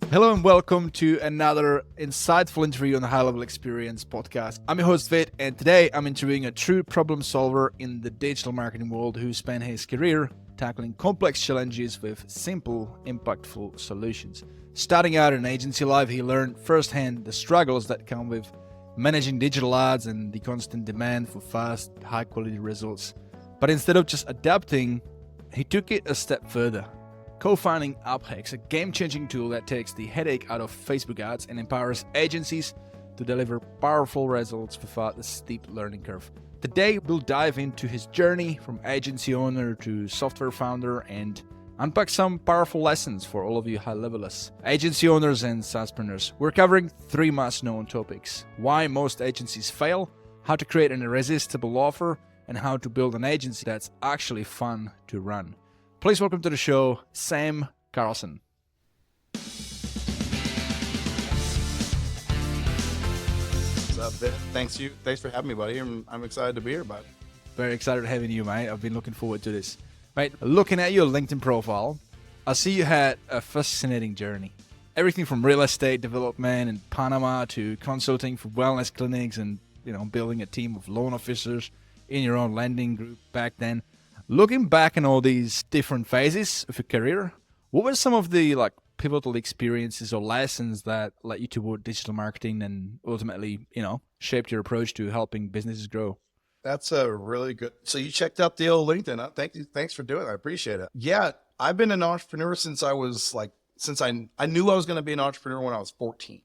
Hello and welcome to another insightful interview on the HighLevel Experience Podcast. I'm your host Vit, and today I'm interviewing a true problem solver in the digital marketing world who spent his career tackling complex challenges with simple, impactful solutions. Starting out in agency life, he learned firsthand the struggles that come with managing digital ads and the constant demand for fast, high-quality results. But instead of just adapting, he took it a step further, co-founding UpHex, a game-changing tool that takes the headache out of Facebook ads and empowers agencies to deliver powerful results without the steep learning curve. Today, we'll dive into his journey from agency owner to software founder and unpack some powerful lessons for all of you high-levelers, agency owners and SaaSpreneurs. We're covering 3 must-know topics: why most agencies fail, how to create an irresistible offer, and how to build an agency that's actually fun to run. Please welcome to the show, Sam Carlson. What's up, Vit? Thanks for having me, buddy. I'm excited to be here, bud. Very excited having you, mate. I've been looking forward to this. Mate, looking at your LinkedIn profile, I see you had a fascinating journey. Everything from real estate development in Panama to consulting for wellness clinics and, building a team of loan officers in your own lending group back then. Looking back on all these different phases of your career, what were some of the pivotal experiences or lessons that led you toward digital marketing and ultimately, shaped your approach to helping businesses grow? That's a really good. So you checked out the old LinkedIn. Huh? Thank you. Thanks for doing it. I appreciate it. Yeah, I've been an entrepreneur since I knew I was going to be an entrepreneur when I was 14,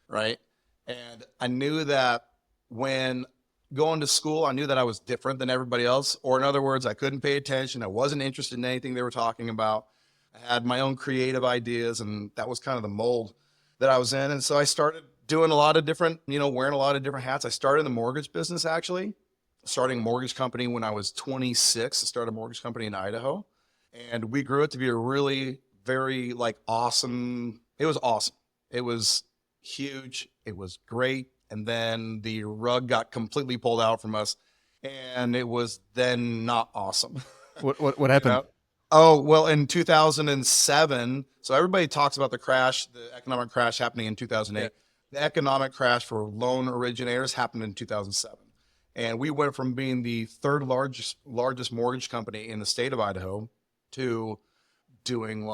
right? And I knew that when going to school, I knew that I was different than everybody else, or in other words, I couldn't pay attention. I wasn't interested in anything they were talking about. I had my own creative ideas, and that was kind of the mold that I was in. And so I started doing a lot of different, wearing a lot of different hats. I started in the mortgage business, actually, starting a mortgage company when I was 26. I started a mortgage company in Idaho, and we grew it to be a really very awesome. It was awesome. It was huge. It was great. And then the rug got completely pulled out from us, and it was then not awesome. What happened? Oh, well, in 2007, so everybody talks about the economic crash happening in 2008. Yeah. The economic crash for loan originators happened in 2007. And we went from being the third largest mortgage company in the state of Idaho to doing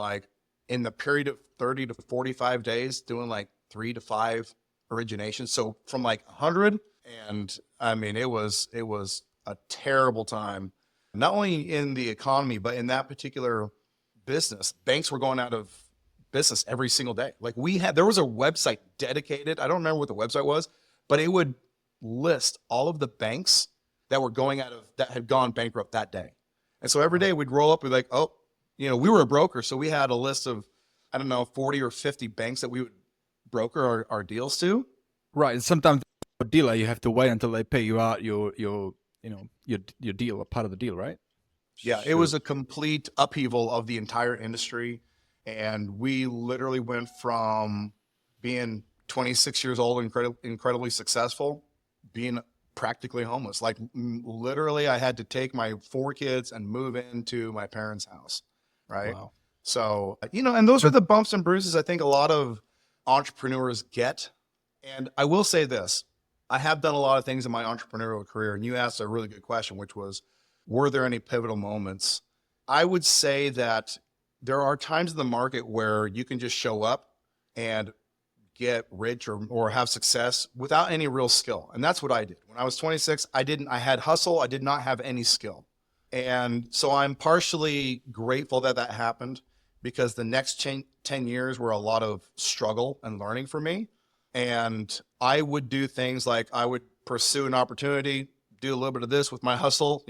in the period of 30 to 45 days, doing 3 to 5 origination. So from 100, and I mean, it was a terrible time, not only in the economy, but in that particular business. Banks were going out of business every single day. There was a website dedicated. I don't remember what the website was, but it would list all of the banks that had gone bankrupt that day. And so every day we'd roll up with we were a broker. So we had a list of, 40 or 50 banks that we would broker our deals to. Right. And sometimes a dealer, you have to wait until they pay you out your deal, a part of the deal, right? Yeah, It was a complete upheaval of the entire industry. And we literally went from being 26 years old, incredibly successful, being practically homeless. Literally, I had to take my 4 kids and move into my parents' house, right? Wow. So, and those are the bumps and bruises I think a lot of entrepreneurs get. And I will say this, I have done a lot of things in my entrepreneurial career, and you asked a really good question, which was, were there any pivotal moments? I would say that there are times in the market where you can just show up and get rich or have success without any real skill. And that's what I did. When I was 26, I had hustle. I did not have any skill. And so I'm partially grateful that happened, because the next 10 years were a lot of struggle and learning for me. And I would do things like I would pursue an opportunity, do a little bit of this with my hustle,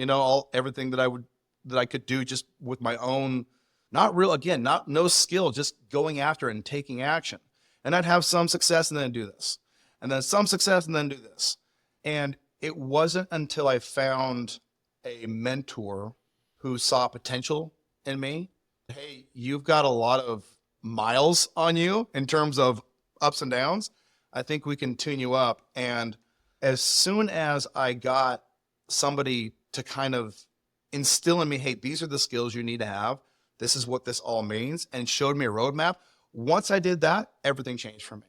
everything that I could do just with my own, no skill, just going after it and taking action. And I'd have some success and then do this, and then some success and then do this. And it wasn't until I found a mentor who saw potential in me. Hey, you've got a lot of miles on you in terms of ups and downs. I think we can tune you up. And as soon as I got somebody to kind of instill in me, hey, these are the skills you need to have, this is what this all means, and showed me a roadmap, Once I did that, everything changed for me.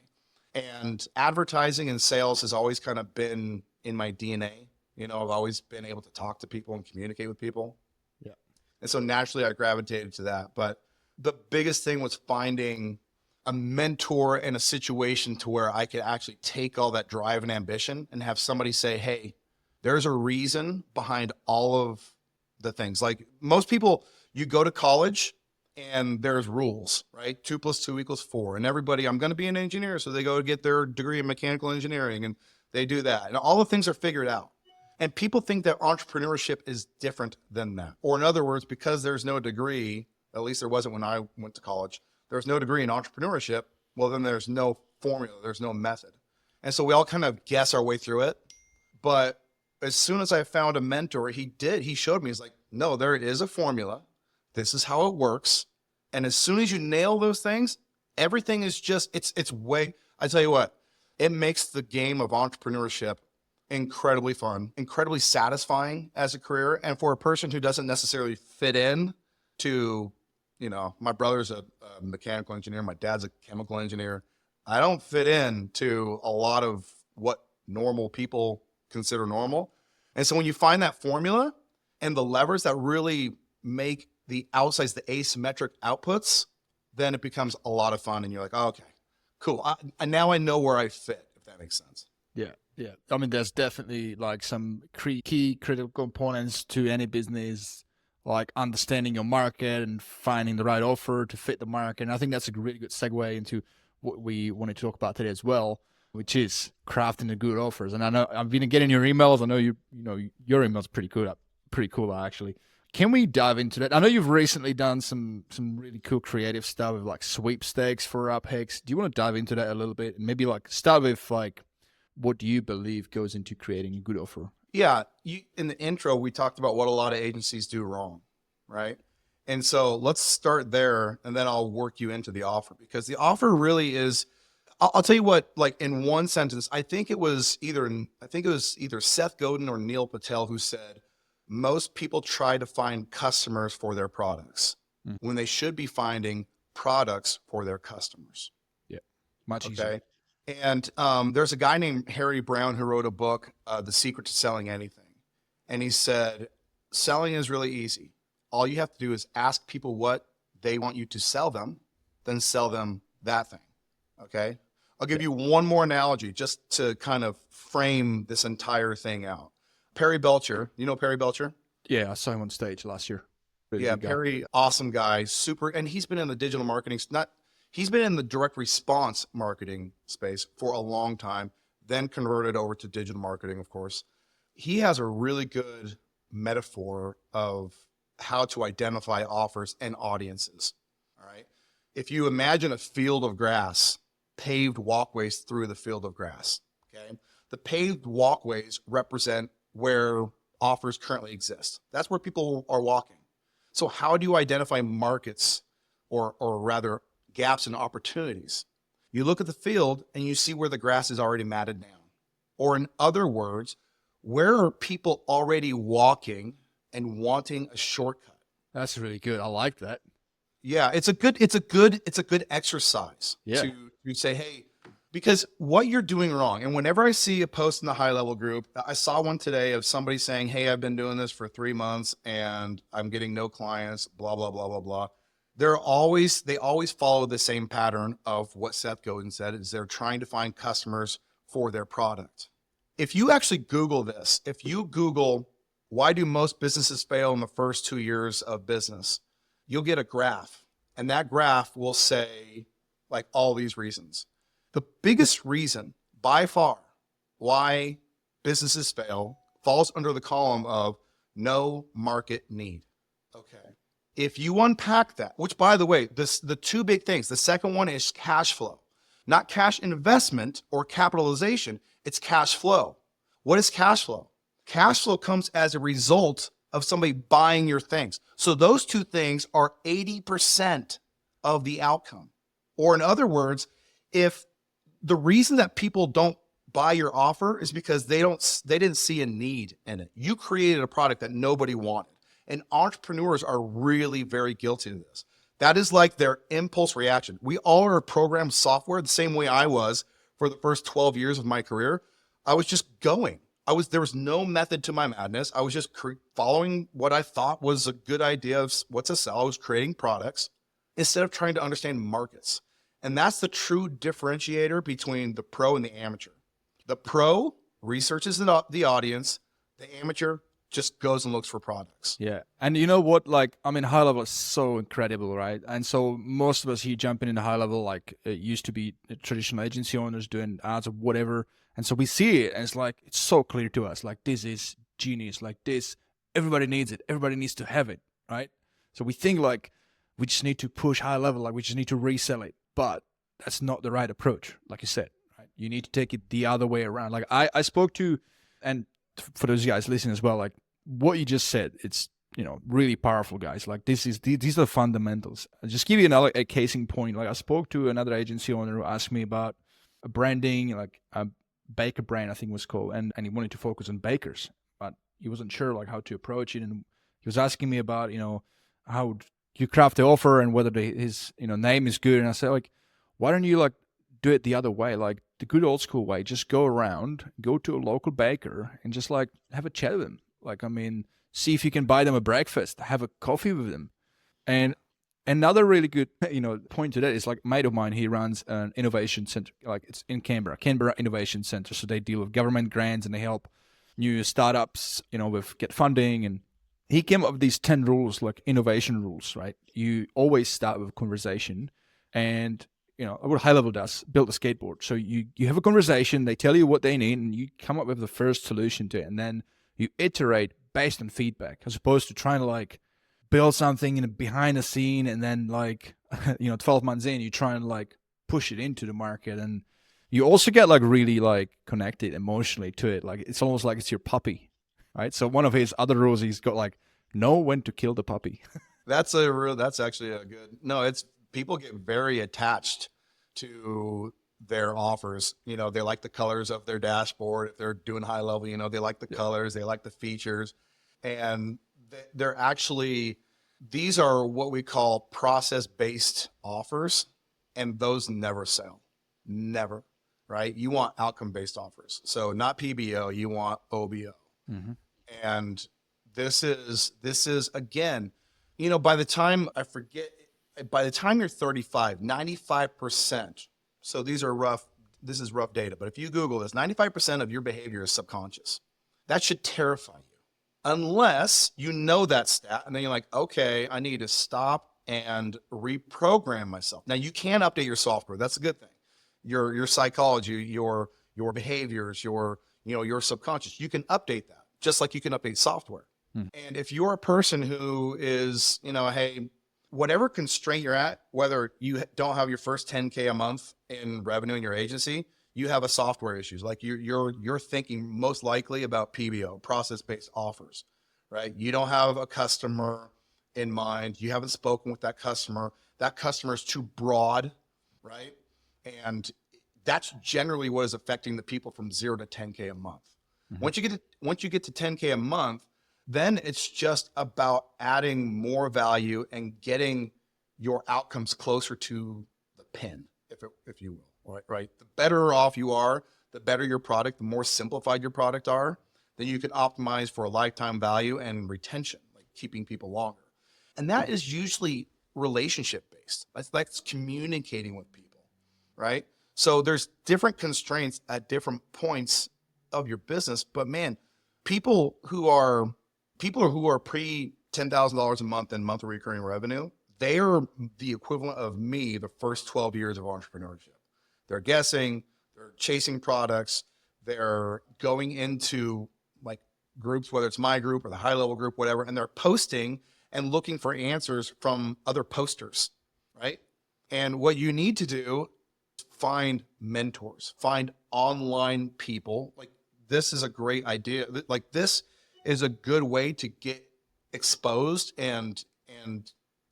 And advertising and sales has always kind of been in my DNA. You know, I've always been able to talk to people and communicate with people. Yeah. And so naturally I gravitated to that. But the biggest thing was finding a mentor in a situation to where I could actually take all that drive and ambition and have somebody say, hey, there's a reason behind all of the things. Like most people, you go to college and there's rules, right? 2 + 2 = 4. And everybody, I'm going to be an engineer. So they go to get their degree in mechanical engineering and they do that. And all the things are figured out. And people think that entrepreneurship is different than that. Or in other words, because there's no degree, at least there wasn't when I went to college, there's no degree in entrepreneurship, well, then there's no formula, there's no method. And so we all kind of guess our way through it. But as soon as I found a mentor, he showed me, he's like, no, there is a formula. This is how it works. And as soon as you nail those things, everything is just, it's way, I tell you what, it makes the game of entrepreneurship incredibly fun, incredibly satisfying as a career. And for a person who doesn't necessarily fit in to, you know, my brother's a mechanical engineer, my dad's a chemical engineer. I don't fit in to a lot of what normal people consider normal. And so when you find that formula and the levers that really make the outsides, the asymmetric outputs, then it becomes a lot of fun. And you're like, oh, okay, cool. Now I know where I fit, if that makes sense. Yeah. Yeah. I mean, there's definitely like some key critical components to any business, like understanding your market and finding the right offer to fit the market. And I think that's a really good segue into what we want to talk about today as well, which is crafting the good offers. And I know I've been getting your emails. I know your email's pretty cool actually. Can we dive into that? I know you've recently done some really cool creative stuff with like sweepstakes for UpHex. Do you want to dive into that a little bit and maybe like start with like what do you believe goes into creating a good offer? Yeah, in the intro, we talked about what a lot of agencies do wrong, right? And so let's start there, and then I'll work you into the offer, because the offer really is, I'll tell you what, like in one sentence, I think it was either Seth Godin or Neil Patel who said, most people try to find customers for their products when they should be finding products for their customers. Yeah, much easier. And there's a guy named Harry Brown who wrote a book, The Secret to Selling Anything. And he said, selling is really easy. All you have to do is ask people what they want you to sell them, then sell them that thing. Okay? I'll give you one more analogy just to kind of frame this entire thing out. Perry Belcher, you know Perry Belcher? Yeah, I saw him on stage last year. Really yeah, Perry, awesome guy, super, and he's been in the digital marketing, he's been in the direct response marketing space for a long time, then converted over to digital marketing, of course. He has a really good metaphor of how to identify offers and audiences, all right? If you imagine a field of grass, paved walkways through the field of grass, okay? The paved walkways represent where offers currently exist. That's where people are walking. So how do you identify markets or rather gaps and opportunities? You look at the field and you see where the grass is already matted down. Or in other words, where are people already walking and wanting a shortcut? That's really good. I like that. Yeah, it's a good exercise to say, hey, because what you're doing wrong, and whenever I see a post in the HighLevel group, I saw one today of somebody saying, hey, I've been doing this for 3 months and I'm getting no clients, blah, blah, blah, blah, blah. They always follow the same pattern of what Seth Godin said, is they're trying to find customers for their product. If you actually Google this, if you Google, why do most businesses fail in the first 2 years of business, you'll get a graph. And that graph will say like all these reasons. The biggest reason by far why businesses fail falls under the column of no market need. Okay. If you unpack that, which by the way, the two big things, the second one is cash flow, not cash investment or capitalization. It's cash flow. What is cash flow? Cash flow comes as a result of somebody buying your things. So those two things are 80% of the outcome. Or in other words, if the reason that people don't buy your offer is because they didn't see a need in it. You created a product that nobody wanted. And entrepreneurs are really very guilty of this. That is like their impulse reaction. We all are programmed software the same way I was for the first 12 years of my career. I was just going. There was no method to my madness. I was just following what I thought was a good idea of what to sell. I was creating products instead of trying to understand markets. And that's the true differentiator between the pro and the amateur. The pro researches the audience. The amateur just goes and looks for products. Yeah. And you know what? Like, I mean, high level is so incredible, right? And so most of us here jumping into high level, like it used to be traditional agency owners doing ads or whatever. And so we see it and it's like, it's so clear to us, like this is genius, like this, everybody needs it. Everybody needs to have it, right? So we think like we just need to push high level, like we just need to resell it. But that's not the right approach, like you said, right? You need to take it the other way around. Like I spoke to, and for those guys listening as well, like what you just said, it's, you know, really powerful, guys. Like these are the fundamentals. I'll just give you a case in point. Like I spoke to another agency owner who asked me about a branding, like a baker brand, I think it was called, and he wanted to focus on bakers, but he wasn't sure like how to approach it. And he was asking me about, you know, how you craft the offer and whether his, you know, name is good. And I said, like, why don't you like do it the other way, like the good old school way? Just go around, go to a local baker and just like have a chat with him. Like, I mean, see if you can buy them a breakfast, have a coffee with them. And another really good, you know, point to that is like a mate of mine, he runs an innovation center, like it's in Canberra Innovation Center. So they deal with government grants and they help new startups, you know, with get funding. And he came up with these 10 rules, like innovation rules, right? You always start with a conversation. And, you know, what High Level does, build a skateboard. So you have a conversation, they tell you what they need, and you come up with the first solution to it. And then you iterate based on feedback, as opposed to trying to like build something in behind the scene and then like, you know, 12 months in, you try and like push it into the market. And you also get like really like connected emotionally to it. Like it's almost like it's your puppy, right? So one of his other rules, he's got like, know when to kill the puppy. That's actually a good, no, it's, people get very attached to their offers. You know, they like the colors of their dashboard. If they're doing high level, you know, they like the colors, they like the features. And they're actually, these are what we call process-based offers, and those never sell. Never, right? You want outcome-based offers. So not PBO, you want OBO. Mm-hmm. And this is again, you know, by the time you're 35, 95%, so this is rough data, but if you Google this, 95% of your behavior is subconscious. That should terrify you. Unless you know that stat, and then you're like, okay, I need to stop and reprogram myself. Now you can update your software. That's a good thing. Your psychology, your behaviors, your subconscious, you can update that just like you can update software. And if you're a person who is, you know, hey, whatever constraint you're at, whether you don't have your first 10K a month in revenue in your agency, you have a software issues. Like you're thinking most likely about PBO, process-based offers, right? You don't have a customer in mind. You haven't spoken with that customer. That customer is too broad, right? And that's generally what is affecting the people from 0 to 10K a month. Mm-hmm. Once you get to 10K a month, then it's just about adding more value and getting your outcomes closer to the pin, if you will. Right. The better off you are, the better your product, the more simplified your product are, then you can optimize for a lifetime value and retention, like keeping people longer. And that is usually relationship based. That's communicating with people, right? So there's different constraints at different points of your business, but man, people who are pre $10,000 a month in monthly recurring revenue, they are the equivalent of me the first 12 years of entrepreneurship. They're guessing, they're chasing products, they're going into like groups, whether it's my group or the high level group, whatever, and they're posting and looking for answers from other posters, right? And what you need to do is find mentors, find online people. Like this is a great idea. Like this is a good way to get exposed and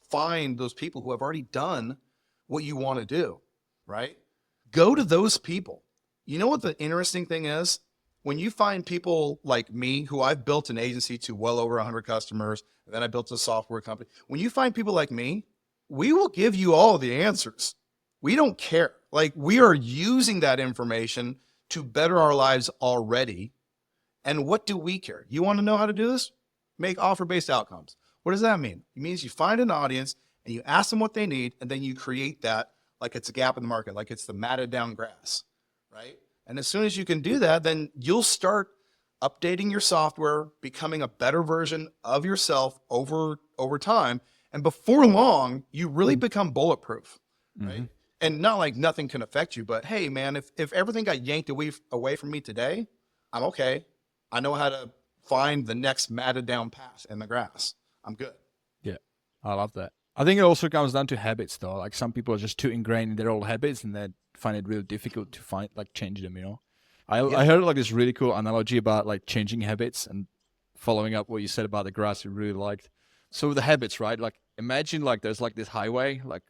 find those people who have already done what you want to do, right? Go to those people. You know what the interesting thing is? When you find people like me, who I've built an agency to well over 100 customers, and then I built a software company. When you find people like me, we will give you all the answers. We don't care. Like, we are using that information to better our lives already. And what do we care? You want to know how to do this? Make offer-based outcomes. What does that mean? It means you find an audience and you ask them what they need, and then you create that like it's a gap in the market, like it's the matted down grass, right? And as soon as you can do that, then you'll start updating your software, becoming a better version of yourself over time. And before long, you really become bulletproof, right? And not like nothing can affect you, but hey, man, if everything got yanked away from me today, I'm okay. I know how to find the next matted down path in the grass. I'm good. Yeah, I love that. I think it also comes down to habits, though. Like, some people are just too ingrained in their old habits, and they find it really difficult to change them, you know? I heard like this really cool analogy about like changing habits, and following up what you said about the grass, I really liked. So the habits, right? Like, imagine like there's like this highway, like,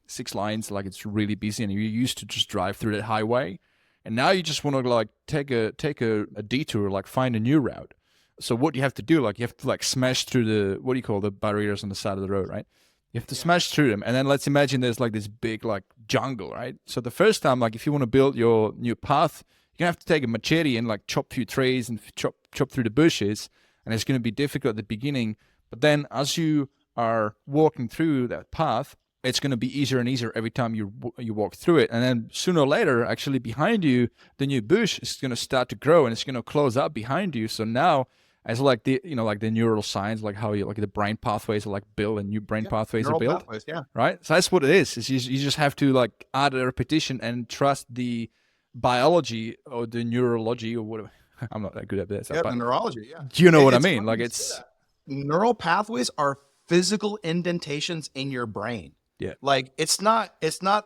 6 lanes, like it's really busy, and you used to just drive through that highway. And now you just want to like take a detour, like find a new route. So what you have to do, like you have to like smash through the barriers on the side of the road, right? You have to smash through them. And then let's imagine there's like this big like jungle, right? So the first time, like if you want to build your new path, you're gonna have to take a machete and like chop through trees and chop through the bushes. And it's gonna be difficult at the beginning. But then as you are walking through that path, it's going to be easier and easier every time you walk through it. And then sooner or later, actually behind you, the new bush is going to start to grow, and it's going to close up behind you. So now, as like the like the neural science, like how you like the brain pathways are like built, and new brain pathways are built, pathways, yeah. Right? So that's what it is. Is you just have to like add a repetition and trust the biology or the neurology or whatever. I'm not that good at this. Yeah, the neurology. Yeah. Do you know what I mean? Like, it's neural pathways are physical indentations in your brain. Yeah. Like, it's not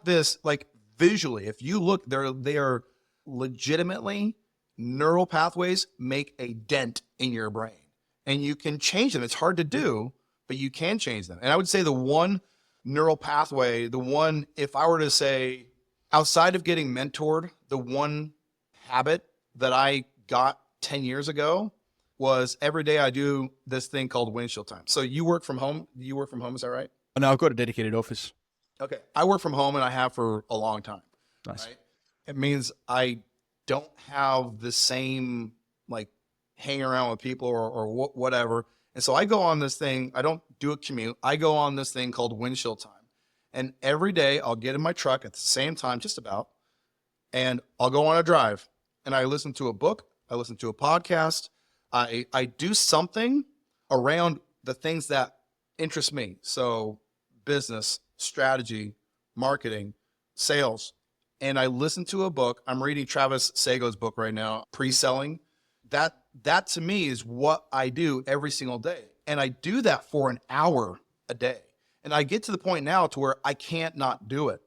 this like visually. If you look, they are legitimately neural pathways make a dent in your brain, and you can change them. It's hard to do, but you can change them. And I would say the one neural pathway, if I were to say outside of getting mentored, the one habit that I got 10 years ago was every day I do this thing called windshield time. So you work from home. Is that right? No, I've got a dedicated office. Okay. I work from home, and I have for a long time. Nice. Right? It means I don't have the same like hang around with people or whatever. And so I go on this thing. I don't do a commute. I go on this thing called windshield time. And every day I'll get in my truck at the same time, just about, and I'll go on a drive, and I listen to a book. I listen to a podcast. I do something around the things that interest me. So business, strategy, marketing, sales. And I listen to a book. I'm reading Travis Sago's book right now, Pre-Selling. That to me is what I do every single day. And I do that for an hour a day. And I get to the point now to where I can't not do it.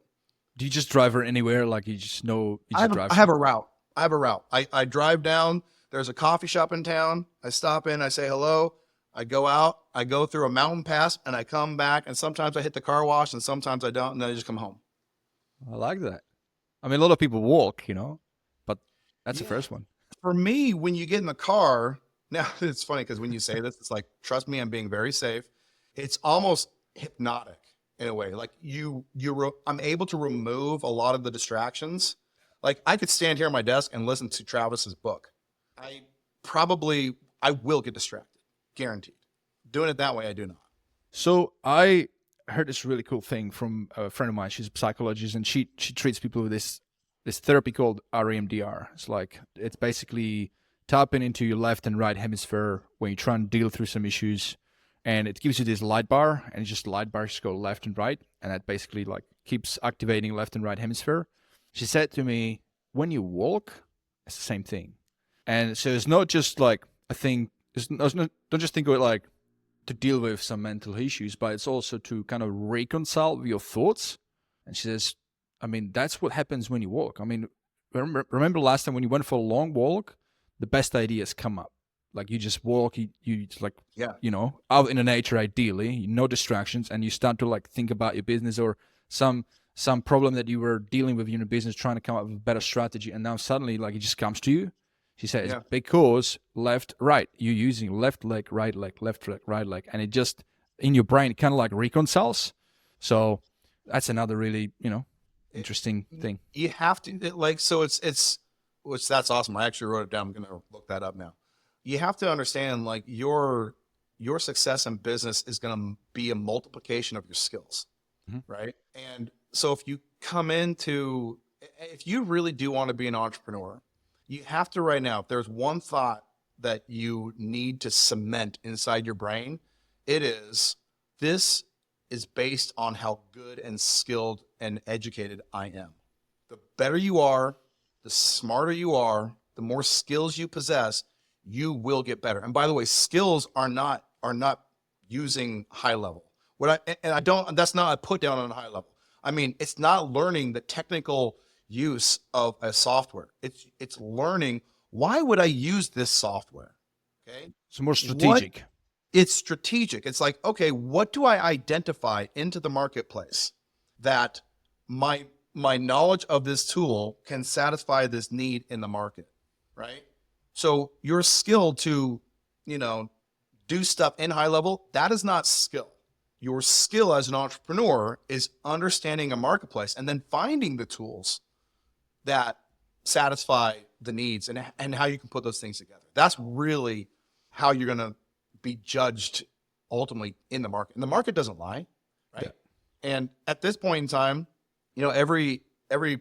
Do you just drive her anywhere? Like, you just know, drive? I have a route. I drive down. There's a coffee shop in town. I stop in, I say hello. I go out, I go through a mountain pass, and I come back, and sometimes I hit the car wash, and sometimes I don't, and then I just come home. I like that. I mean, a lot of people walk, but that's the first one. For me, when you get in the car, now it's funny because when you say this, it's like, trust me, I'm being very safe. It's almost hypnotic in a way. Like I'm able to remove a lot of the distractions. Like, I could stand here at my desk and listen to Travis's book. I will get distracted. Guaranteed. Doing it that way, I do not. So I heard this really cool thing from a friend of mine. She's a psychologist, and she treats people with this therapy called REMDR. It's basically tapping into your left and right hemisphere when you try and deal through some issues, and it gives you this light bar, and it's just light bars go left and right, and that basically like keeps activating left and right hemisphere. She said to me, when you walk, it's the same thing. And so it's not just like a thing. Don't just think of it like to deal with some mental issues, but it's also to kind of reconcile with your thoughts. And she says, I mean, that's what happens when you walk. I mean, remember last time when you went for a long walk, the best ideas come up. Like, you just walk, you like, out in the nature, ideally, no distractions, and you start to like think about your business or some problem that you were dealing with in your business, trying to come up with a better strategy, and now suddenly like it just comes to you. She says, because left, right, you're using left leg, right leg, left leg, right leg. And it just, in your brain, kind of like reconciles. So that's another really, interesting thing. You have to which that's awesome. I actually wrote it down. I'm going to look that up now. You have to understand like your success in business is going to be a multiplication of your skills, right? And so if you really do want to be an entrepreneur, you have to right now, if there's one thought that you need to cement inside your brain, it is, this is based on how good and skilled and educated I am. The better you are, the smarter you are, the more skills you possess, you will get better. And by the way, skills are not using high level. That's not a put down on a high level. I mean, it's not learning the technical use of a software. It's learning, why would I use this software? Okay. So more strategic. It's strategic. It's like, okay, what do I identify into the marketplace that my knowledge of this tool can satisfy this need in the market, right? So your skill to, do stuff in high level, that is not skill. Your skill as an entrepreneur is understanding a marketplace and then finding the tools that satisfy the needs and how you can put those things together. That's really how you're going to be judged ultimately in the market. And the market doesn't lie, right? Yeah. And at this point in time, every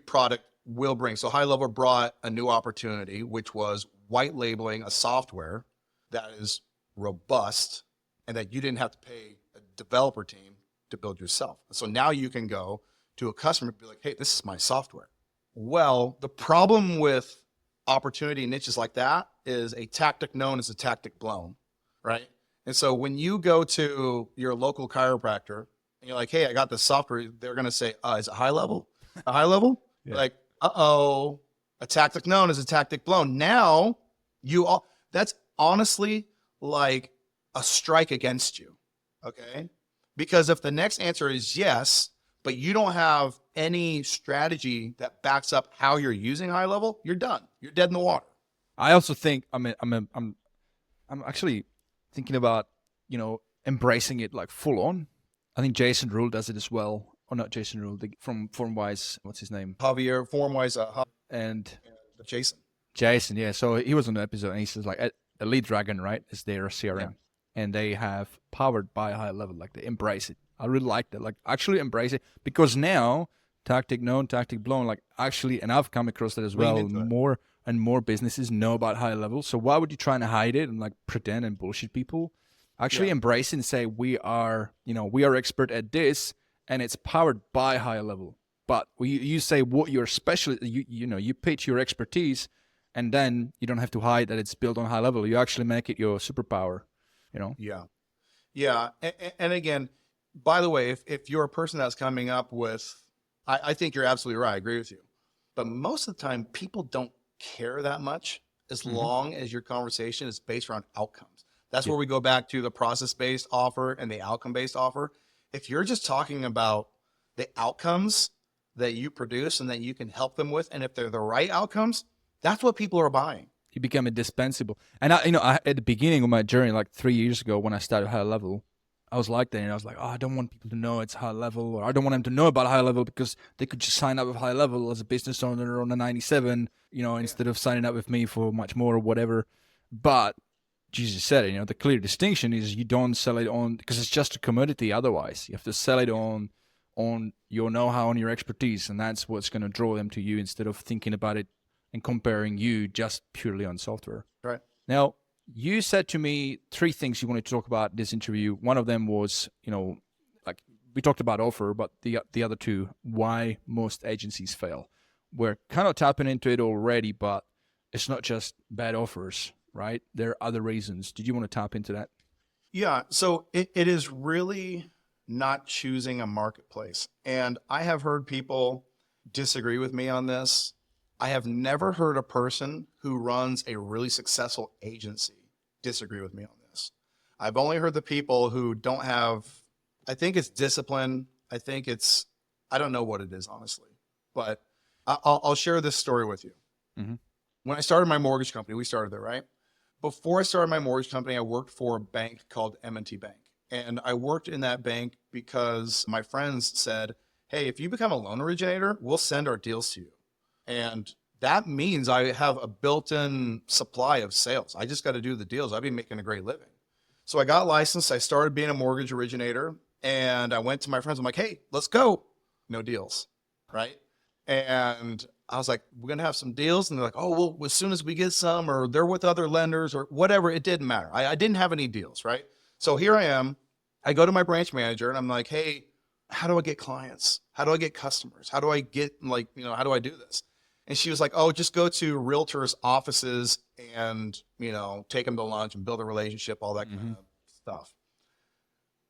product will bring. So HighLevel brought a new opportunity, which was white labeling a software that is robust and that you didn't have to pay a developer team to build yourself. So now you can go to a customer and be like, hey, this is my software. Well, the problem with opportunity niches like that is a tactic known as a tactic blown, right? And so when you go to your local chiropractor and you're like, hey, I got this software, they're going to say, is it high level? A high level? Yeah. Like, a tactic known as a tactic blown. Now that's honestly like a strike against you. Okay. Because if the next answer is yes, but you don't have any strategy that backs up how you're using high level, you're done. You're dead in the water. I also think I'm actually thinking about, embracing it like full on. I think Jason Rule does it as well. Or not Jason Rule, from Formwise, what's his name? Javier, Formwise, and Jason. Jason, yeah. So he was on the episode and he says like Elite Dragon, right, is their CRM. Yeah. And they have powered by high level, like they embrace it. I really like that, like actually embrace it, because now tactic known, tactic blown, like actually, and I've come across that as well, more and more businesses know about high level. So why would you try and hide it and like pretend and bullshit people? Actually embrace it and say, we are expert at this and it's powered by high level. But you say what your specialist, you pitch your expertise, and then you don't have to hide that it's built on high level. You actually make it your superpower, Yeah. Yeah. And again, by the way, if you're a person that's coming up with, I think you're absolutely right. I agree with you. But most of the time, people don't care that much as long as your conversation is based around outcomes. That's where we go back to the process-based offer and the outcome-based offer. If you're just talking about the outcomes that you produce and that you can help them with, and if they're the right outcomes, that's what people are buying. You become indispensable. And I at the beginning of my journey, like 3 years ago when I started high level, I was like that, and I was like, I don't want people to know it's high level, or I don't want them to know about high level because they could just sign up with high level as a business owner on a 97, instead of signing up with me for much more or whatever. But Jesus said it, the clear distinction is you don't sell it on, because it's just a commodity otherwise. You have to sell it on your know-how and your expertise, and that's what's going to draw them to you instead of thinking about it and comparing you just purely on software. Right. Now, you said to me 3 things you wanted to talk about in this interview. One of them was, like we talked about offer, but the other 2, why most agencies fail. We're kind of tapping into it already, but it's not just bad offers, right? There are other reasons. Did you want to tap into that? Yeah. So it is really not choosing a marketplace. And I have heard people disagree with me on this. I have never heard a person who runs a really successful agency disagree with me on this. I've only heard the people who don't have, I think it's discipline. I don't know what it is, honestly, but I'll share this story with you. Mm-hmm. When I started my mortgage company, we started there, right? Before I started my mortgage company, I worked for a bank called M&T Bank. And I worked in that bank because my friends said, hey, if you become a loan originator, we'll send our deals to you. And that means I have a built-in supply of sales. I just got to do the deals. I've been making a great living. So I got licensed. I started being a mortgage originator, and I went to my friends. I'm like, hey, let's go. No deals, right? And I was like, we're going to have some deals. And they're like, oh, well, as soon as we get some, or they're with other lenders or whatever, it didn't matter. I didn't have any deals, right? So here I am. I go to my branch manager and I'm like, hey, how do I get clients? How do I get customers? How do I get how do I do this? And she was like, oh, just go to realtors' offices and, take them to lunch and build a relationship, all that kind of stuff.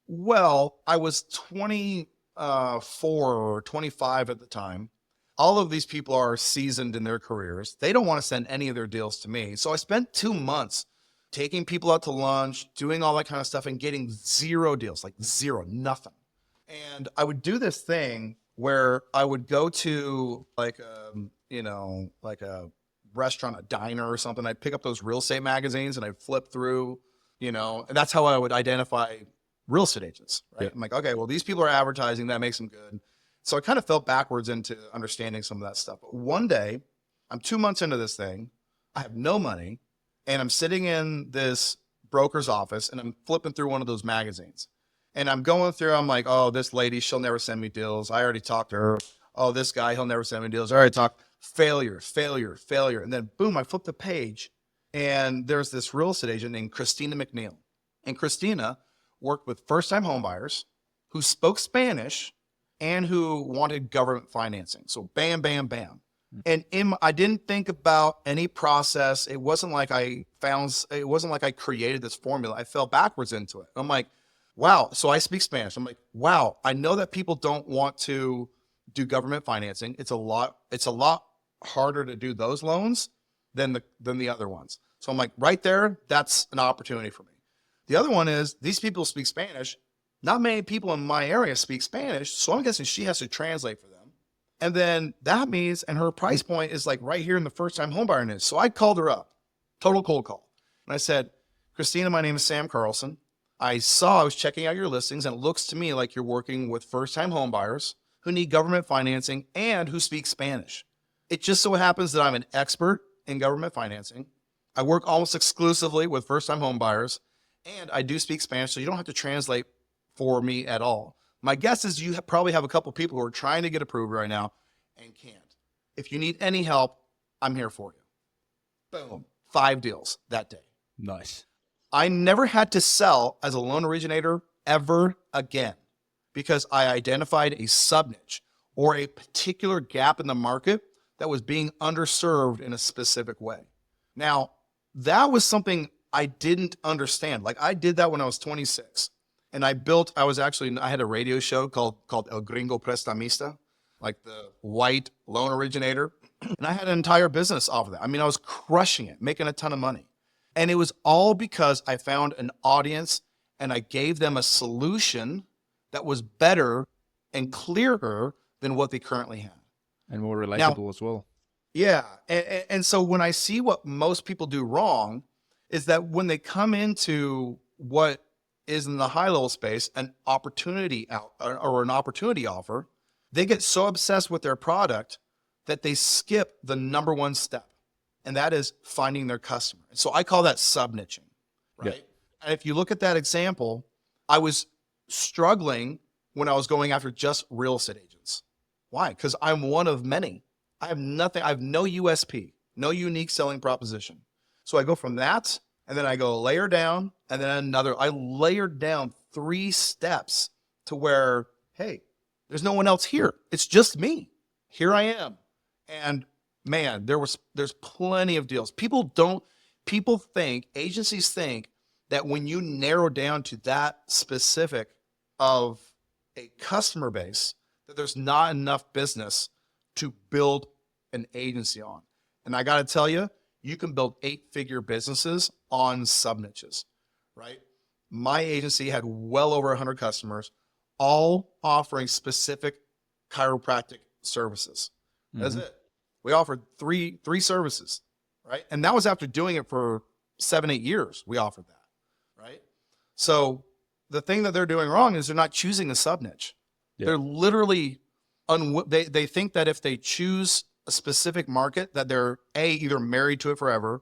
Well, I was 24 or 25 at the time. All of these people are seasoned in their careers. They don't want to send any of their deals to me. So I spent 2 months taking people out to lunch, doing all that kind of stuff and getting zero deals, like zero, nothing. And I would do this thing where I would go to like a restaurant, a diner or something. I'd pick up those real estate magazines and I'd flip through, and that's how I would identify real estate agents, right? Yeah. I'm like, okay, well, these people are advertising, that makes them good. So I kind of fell backwards into understanding some of that stuff. But one day, I'm 2 months into this thing, I have no money, and I'm sitting in this broker's office and I'm flipping through one of those magazines. And I'm going through, I'm like, oh, this lady, she'll never send me deals. I already talked to her. Oh, this guy, he'll never send me deals. I already talked. Failure, failure, failure. And then boom, I flip the page and there's this real estate agent named Christina McNeil. And Christina worked with first-time homebuyers who spoke Spanish and who wanted government financing. So bam, bam, bam. And I didn't think about any process. It wasn't like I created this formula. I fell backwards into it. I'm like, wow. So I speak Spanish. I'm like, wow. I know that people don't want to do government financing. It's a lot harder to do those loans than the other ones. So I'm like, right there, that's an opportunity for me. The other one is these people speak Spanish. Not many people in my area speak Spanish. So I'm guessing she has to translate for them. And then that means, and her price point is like right here in the first-time homebuyer niche. So I called her up, total cold call. And I said, Christina, my name is Sam Carlson. I was checking out your listings, and it looks to me like you're working with first-time homebuyers who need government financing and who speak Spanish. It just so happens that I'm an expert in government financing. I work almost exclusively with first-time homebuyers, and I do speak Spanish, so you don't have to translate for me at all. My guess is you probably have a couple people who are trying to get approved right now and can't. If you need any help, I'm here for you. Boom. 5 deals that day. Nice. I never had to sell as a loan originator ever again because I identified a sub-niche or a particular gap in the market that was being underserved in a specific way. Now, that was something I didn't understand. Like I did that when I was 26. And I had a radio show called El Gringo Prestamista, like the white loan originator. And I had an entire business off of that. I mean, I was crushing it, making a ton of money. And it was all because I found an audience and I gave them a solution that was better and clearer than what they currently had. And more relatable as well. Yeah. And so when I see what most people do wrong is that when they come into what is in the high level space, an opportunity offer, they get so obsessed with their product that they skip the number one step. And that is finding their customer. So I call that sub-niching, right? Yeah. And if you look at that example, I was struggling when I was going after just real estate agents. Why? Because I'm one of many. I have nothing. I have no USP, no unique selling proposition. So I go from that, and then I go layer down, and then another. I layered down 3 steps to where, hey, there's no one else here. It's just me. Here I am. And man, there's plenty of deals. Agencies think that when you narrow down to that specific of a customer base, that there's not enough business to build an agency on. And I got to tell you, you can build 8-figure businesses on sub-niches, right? My agency had well over 100 customers, all offering specific chiropractic services. That's it. We offered three services, right? And that was after doing it for 7-8 years. We offered that, right? So the thing that they're doing wrong is they're not choosing a sub niche. Yeah. They're literally they think that if they choose a specific market, that they're either married to it forever,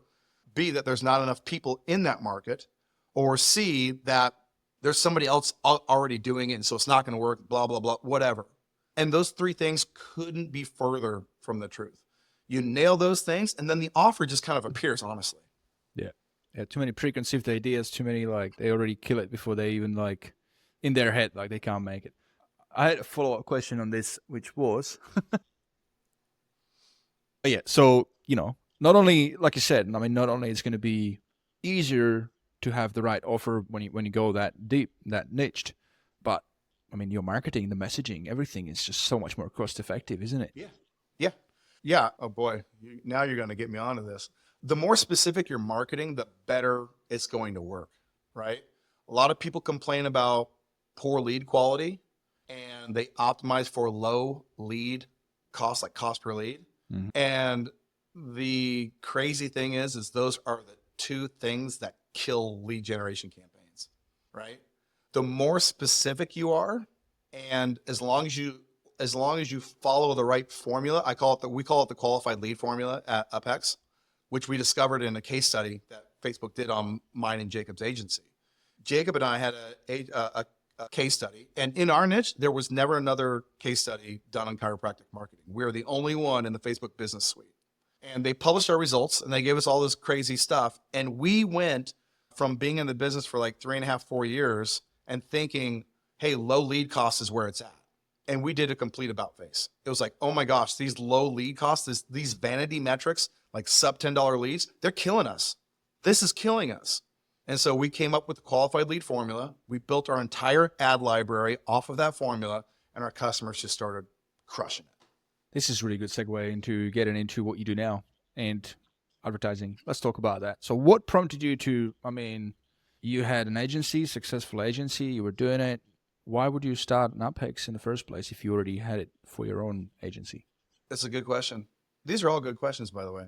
B, that there's not enough people in that market, or C, that there's somebody else already doing it, and so it's not going to work, blah, blah, blah, whatever. And those three things couldn't be further from the truth. You nail those things, and then the offer just kind of appears, honestly. Yeah, too many preconceived ideas, too many, like, they already kill it before they even, like, in their head, like, they can't make it. I had a follow-up question on this, which was, yeah, so, not only, like you said, I mean, not only it's going to be easier to have the right offer when you go that deep, that niched, but, I mean, your marketing, the messaging, everything is just so much more cost-effective, isn't it? Yeah. Oh, boy. Now you're going to get me onto this. The more specific your marketing, the better it's going to work, right? A lot of people complain about poor lead quality, and they optimize for low lead cost, like cost per lead. Mm-hmm. And the crazy thing is those are the two things that kill lead generation campaigns, right? The more specific you are, and as long as you follow the right formula, we call it the qualified lead formula at UpHex, which we discovered in a case study that Facebook did on mine and Jacob's agency. Jacob and I had a case study, and in our niche, there was never another case study done on chiropractic marketing. We're the only one in the Facebook business suite. And they published our results, and they gave us all this crazy stuff. And we went from being in the business for like 3.5, 4 years and thinking, hey, low lead cost is where it's at. And we did a complete about face. It was like, oh my gosh, these low lead costs, these vanity metrics, like sub $10 leads, they're killing us. This is killing us. And so we came up with the qualified lead formula. We built our entire ad library off of that formula, and our customers just started crushing it. This is a really good segue into getting into what you do now and advertising. Let's talk about that. So what prompted you to, I mean, you had an agency, successful agency, you were doing it. Why would you start an UpHex in the first place if you already had it for your own agency? That's a good question. These are all good questions, by the way.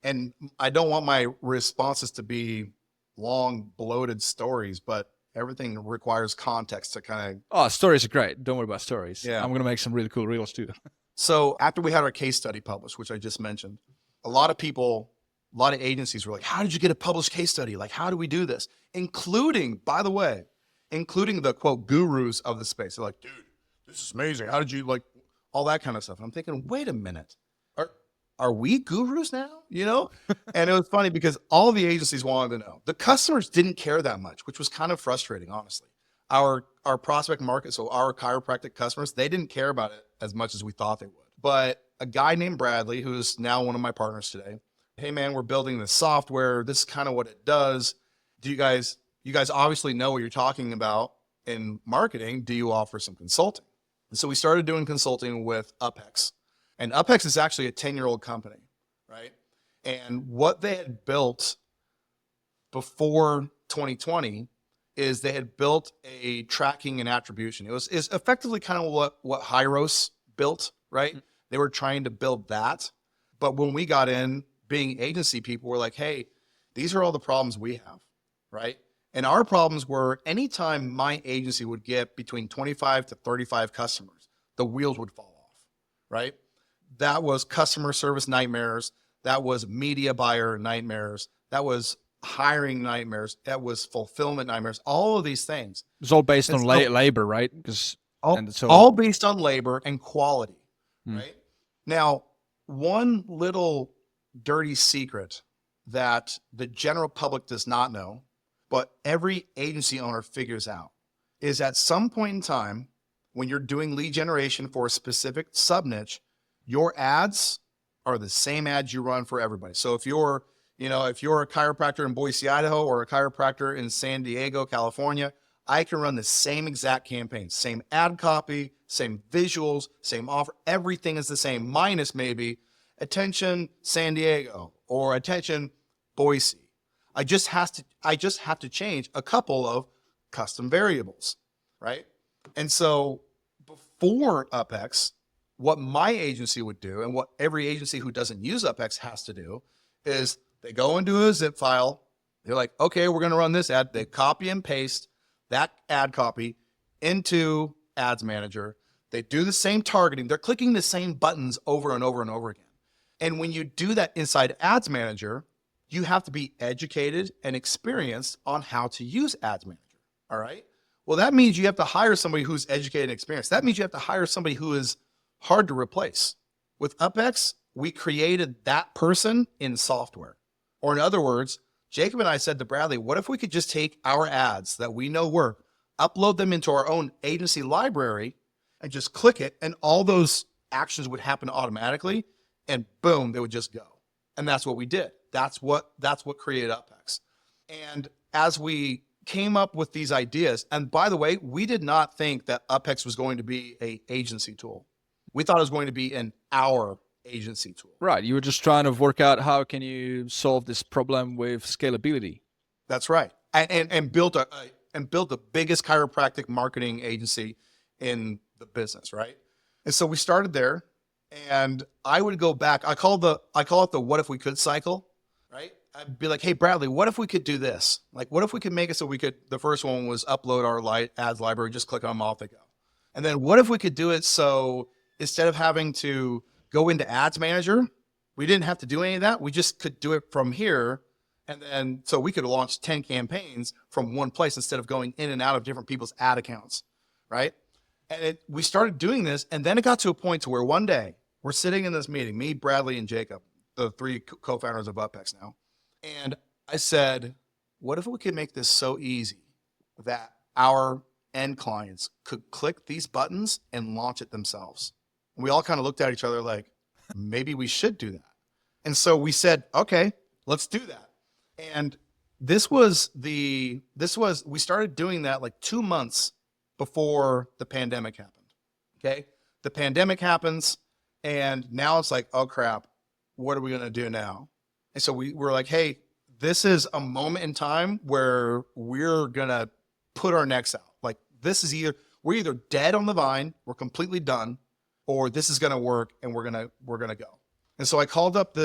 And I don't want my responses to be long, bloated stories, but everything requires context to kind of... Oh, stories are great. Don't worry about stories. Yeah. I'm going to make some really cool reels too. So after we had our case study published, which I just mentioned, a lot of agencies were like, how did you get a published case study? Like, how do we do this? Including, by the way, the quote gurus of the space. They're like, dude, this is amazing. How did you, like, all that kind of stuff? And I'm thinking, wait a minute. Are we gurus now? And it was funny because all the agencies wanted to know. The customers didn't care that much, which was kind of frustrating, honestly. Our prospect market, so our chiropractic customers, they didn't care about it as much as we thought they would. But a guy named Bradley, who's now one of my partners today, hey man, we're building this software. This is kind of what it does. You guys obviously know what you're talking about in marketing. Do you offer some consulting? And so we started doing consulting with UpHex. And UpHex is actually a 10-year-old company, right? And what they had built before 2020 is they had built a tracking and attribution. It's effectively kind of what Hyros built, right? Mm-hmm. They were trying to build that. But when we got in, being agency people, we're like, hey, these are all the problems we have, right? And our problems were anytime my agency would get between 25 to 35 customers, the wheels would fall off, right? That was customer service nightmares. That was media buyer nightmares. That was hiring nightmares. That was fulfillment nightmares. All of these things. It's all based on labor, right? All based on labor and quality, right? Now, one little dirty secret that the general public does not know, but every agency owner figures out, is at some point in time, when you're doing lead generation for a specific sub-niche, your ads are the same ads you run for everybody. So if you're a chiropractor in Boise, Idaho, or a chiropractor in San Diego, California, I can run the same exact campaign, same ad copy, same visuals, same offer. Everything is the same, minus maybe attention San Diego or attention Boise. I just have to change a couple of custom variables, right? And so before UpHex, what my agency would do, and what every agency who doesn't use UpHex has to do, is they go into a zip file. They're like, okay, we're going to run this ad. They copy and paste that ad copy into Ads Manager. They do the same targeting. They're clicking the same buttons over and over and over again. And when you do that inside Ads Manager, you have to be educated and experienced on how to use Ads Manager. All right. Well, that means you have to hire somebody who's educated and experienced. That means you have to hire somebody who is hard to replace. With UpHex, we created that person in software. Or in other words, Jacob and I said to Bradley, what if we could just take our ads that we know work, upload them into our own agency library, and just click it, and all those actions would happen automatically, and boom, they would just go. And that's what we did. That's what created UpHex. And as we came up with these ideas, and by the way, we did not think that UpHex was going to be an agency tool. We thought it was going to be an our agency tool. Right. You were just trying to work out how can you solve this problem with scalability. That's right. And built the biggest chiropractic marketing agency in the business, right? And so we started there, and I would go back. I call it the what if we could cycle, right? I'd be like, hey, Bradley, what if we could do this? Like, what if we could make it so we could, the first one was upload our ads library, just click on them, off they go. And then what if we could do it so instead of having to go into Ads Manager, we didn't have to do any of that. We just could do it from here. And then, so we could launch 10 campaigns from one place instead of going in and out of different people's ad accounts, right? And we started doing this. And then it got to a point to where one day we're sitting in this meeting, me, Bradley, and Jacob, the three co-founders of UpHex now. And I said, what if we could make this so easy that our end clients could click these buttons and launch it themselves? And we all kind of looked at each other like, maybe we should do that. And so we said, okay, let's do that. And we started doing that like 2 months before the pandemic happened. Okay. The pandemic happens, and now it's like, oh crap, what are we going to do now? And so we were like, hey, this is a moment in time where we're going to put our necks out. Like, this is we're either dead on the vine, we're completely done, or this is going to work and we're going to go. And so I called up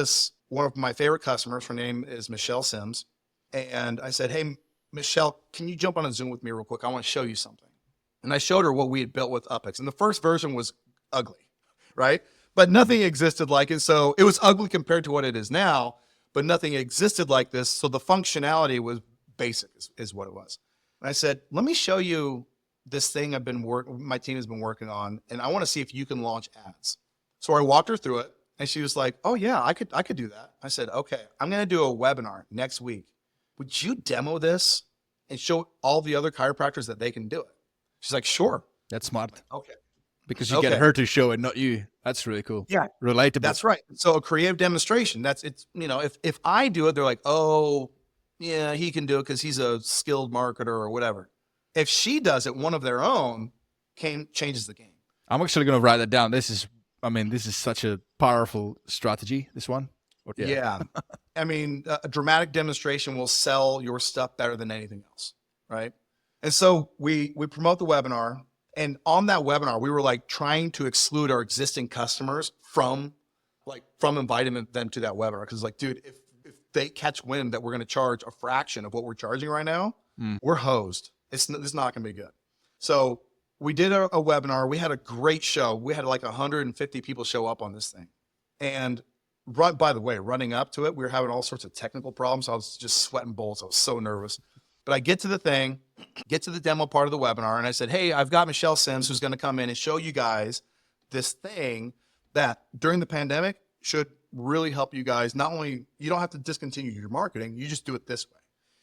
one of my favorite customers. Her name is Michelle Sims. And I said, hey, Michelle, can you jump on a Zoom with me real quick? I want to show you something. And I showed her what we had built with UpHex. And the first version was ugly, right? But nothing existed like it. So it was ugly compared to what it is now, but nothing existed like this. So the functionality was basic is what it was. And I said, let me show you this thing my team has been working on, and I want to see if you can launch ads. So I walked her through it, and she was like, oh yeah, I could do that. I said, okay, I'm going to do a webinar next week. Would you demo this and show all the other chiropractors that they can do it? She's like, sure. That's smart. Like, okay. Because you get her to show it, not you. That's really cool. Yeah. Relatable. That's right. So a creative demonstration. If I do it, they're like, oh yeah, he can do it because he's a skilled marketer or whatever. If she does it, one of their own changes the game. I'm actually going to write that down. This is such a powerful strategy, this one. Yeah. I mean, a dramatic demonstration will sell your stuff better than anything else, right? And so we promote the webinar, and on that webinar, we were like trying to exclude our existing customers from inviting them to that webinar. Because like, dude, if they catch wind that we're going to charge a fraction of what we're charging right now, we're hosed. It's not going to be good. So we did a webinar. We had a great show. We had like 150 people show up on this thing. And by the way, running up to it, we were having all sorts of technical problems. I was just sweating bullets. I was so nervous. But I get to the demo part of the webinar, and I said, hey, I've got Michelle Sims who's going to come in and show you guys this thing that during the pandemic should really help you guys. Not only, you don't have to discontinue your marketing, you just do it this way.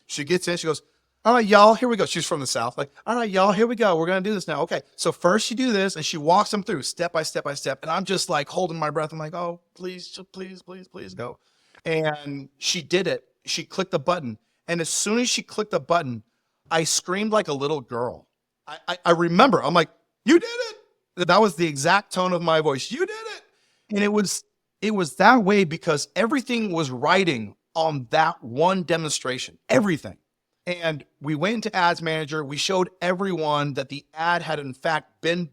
She gets in, she goes, all right, y'all, here we go. She's from the South. Like, all right, y'all, here we go. We're going to do this now. Okay. So first you do this, and she walks them through step by step by step. And I'm just like holding my breath. I'm like, oh, please, please, please, please go. And she did it. She clicked the button. And as soon as she clicked the button, I screamed like a little girl. I remember, I'm like, you did it. That was the exact tone of my voice. You did it. And it was that way because everything was riding on that one demonstration, everything. And we went into Ads Manager. We showed everyone that the ad had in fact been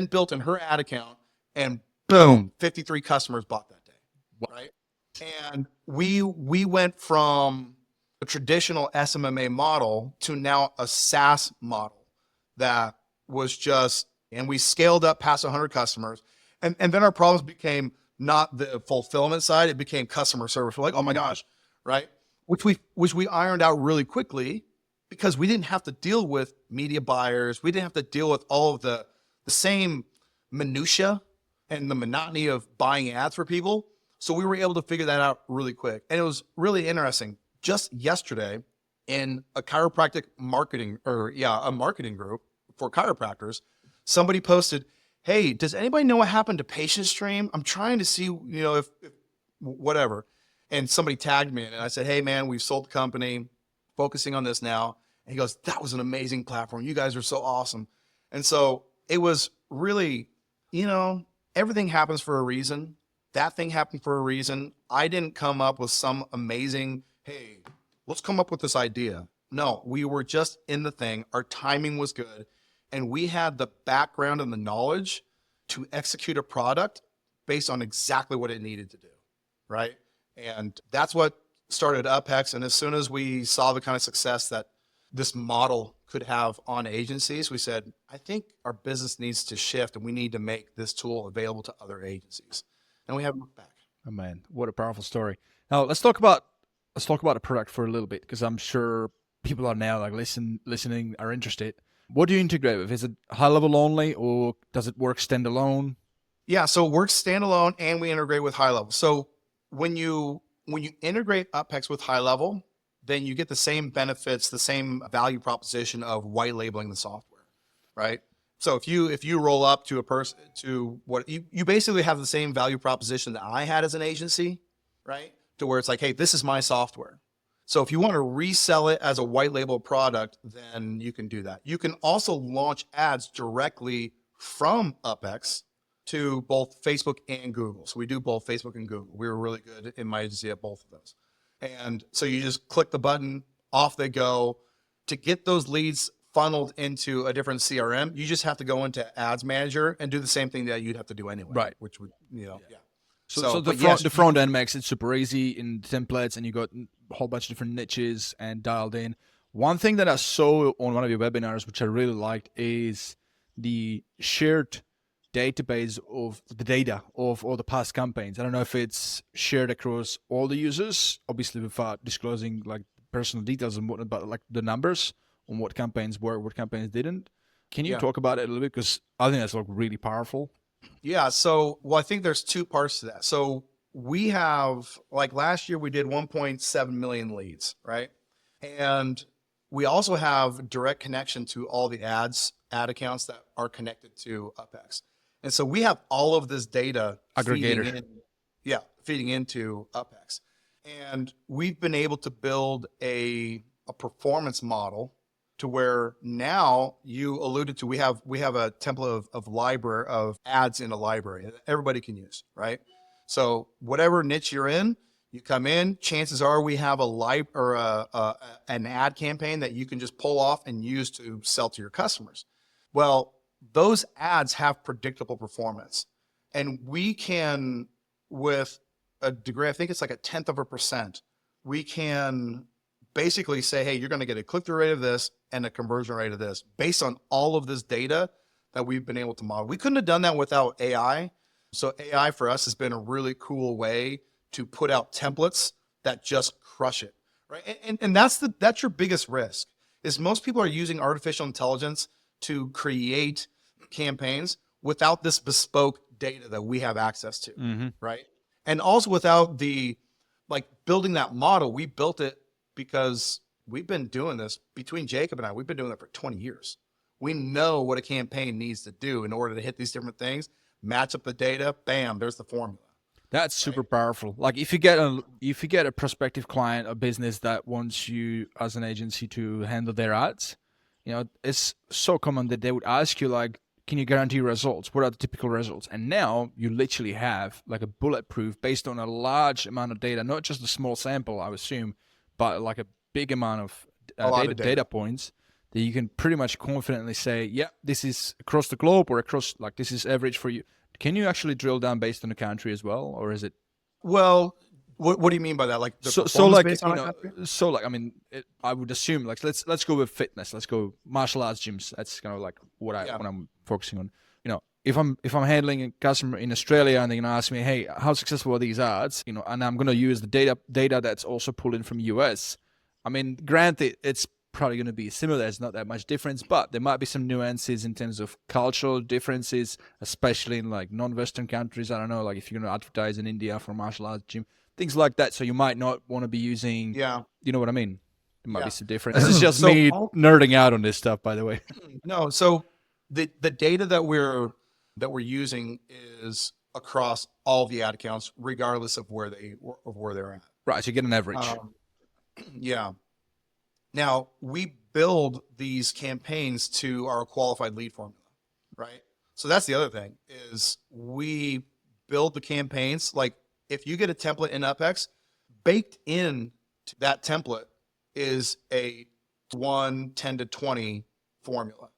built in her ad account, and boom, 53 customers bought that day, right? And we went from a traditional SMMA model to now a SaaS model that was just, and we scaled up past 100 customers. And then our problems became not the fulfillment side, it became customer service. We're like, oh my gosh, right? Which we ironed out really quickly because we didn't have to deal with media buyers. We didn't have to deal with all of the same minutia and the monotony of buying ads for people. So we were able to figure that out really quick. And it was really interesting. Just yesterday in a chiropractic marketing, a marketing group for chiropractors, somebody posted, hey, does anybody know what happened to Patient Stream? I'm trying to see, if whatever. And somebody tagged me and I said, hey man, we've sold the company, focusing on this now. And he goes, that was an amazing platform. You guys are so awesome. And so it was really, everything happens for a reason. That thing happened for a reason. I didn't come up with some amazing, hey, let's come up with this idea. No, we were just in the thing. Our timing was good. And we had the background and the knowledge to execute a product based on exactly what it needed to do, right? And that's what started UpHex. And as soon as we saw the kind of success that this model could have on agencies, we said, I think our business needs to shift and we need to make this tool available to other agencies. And we haven't looked back. Oh man, what a powerful story. Now let's talk about the product for a little bit, because I'm sure people are now like listening are interested. What do you integrate with? Is it HighLevel only, or does it work standalone? Yeah, so it works standalone and we integrate with HighLevel. So when you integrate UpHex with HighLevel, then you get the same benefits, the same value proposition of white labeling the software, right? So if you roll up to a person, to what you basically have the same value proposition that I had as an agency, right? To where it's like, hey, this is my software. So if you want to resell it as a white label product, then you can do that. You can also launch ads directly from UpHex to both Facebook and Google. So we do both Facebook and Google. We were really good in my agency at both of those. And so you just click the button, off they go. To get those leads funneled into a different CRM, you just have to go into Ads Manager and do the same thing that you'd have to do anyway. Right. Which would, yeah. So the front end makes it super easy in templates, and you got a whole bunch of different niches and dialed in. One thing that I saw on one of your webinars, which I really liked, is the shared database of the data of all the past campaigns. I don't know if it's shared across all the users, obviously without disclosing like personal details and whatnot, but like the numbers on what campaigns worked, what campaigns didn't. Can you talk about it a little bit? Because I think that's like really powerful. Yeah. So, I think there's two parts to that. So we have, like last year we did 1.7 million leads, right? And we also have direct connection to all the ad accounts that are connected to UpHex. And so we have all of this data aggregator. Feeding into UpHex. And we've been able to build a performance model to where now, you alluded to, we have a template of library of ads in a library that everybody can use, right? So whatever niche you're in, you come in, chances are we have an ad campaign that you can just pull off and use to sell to your customers. Well, those ads have predictable performance, and we can, with a degree, I think it's like 0.1%, we can basically say, hey, you're going to get a click-through rate of this and a conversion rate of this based on all of this data that we've been able to model. We couldn't have done that without AI. So AI for us has been a really cool way to put out templates that just crush it, right? And that's your biggest risk, is most people are using artificial intelligence to create campaigns without this bespoke data that we have access to, right? And also without building that model. We built it because we've been doing this, between Jacob and I, we've been doing it for 20 years. We know what a campaign needs to do in order to hit these different things, match up the data, bam, there's the formula. That's super powerful. Like if you get a prospective client, a business that wants you as an agency to handle their ads, it's so common that they would ask you like, can you guarantee results? What are the typical results? And now you literally have like a bulletproof based on a large amount of data, not just a small sample, I would assume, but like a big amount of data points that you can pretty much confidently say, yeah, this is across the globe, or across, like, this is average for you. Can you actually drill down based on the country as well, or is it? Well, What do you mean by that? Like the So performance like, based on you a know, country? so like, I mean, I would assume like let's go with fitness. Let's go martial arts gyms. That's kind of like what Yeah. I'm focusing on. You know, if I'm handling a customer in Australia and they're gonna ask me, hey, how successful are these ads? You know, and I'm gonna use the data that's also pulled in from US. I mean, granted, it's probably gonna be similar. There's not that much difference, but there might be some nuances in terms of cultural differences, especially in like non-Western countries. I don't know, like if you're gonna advertise in India for a martial arts gym, things like that. So you might not want to be using, Yeah. you know what I mean? There might Yeah. be some difference. This is just So me nerding out on this stuff, by the way. no, so the data that we're using is across all the ad accounts, regardless of where they're at. Right, so you get an average. Yeah. Now we build these campaigns to our qualified lead formula, right? So that's the other thing is we build the campaigns. Like if you get a template in UpHex, baked in to that template is a 10 to 20 formula,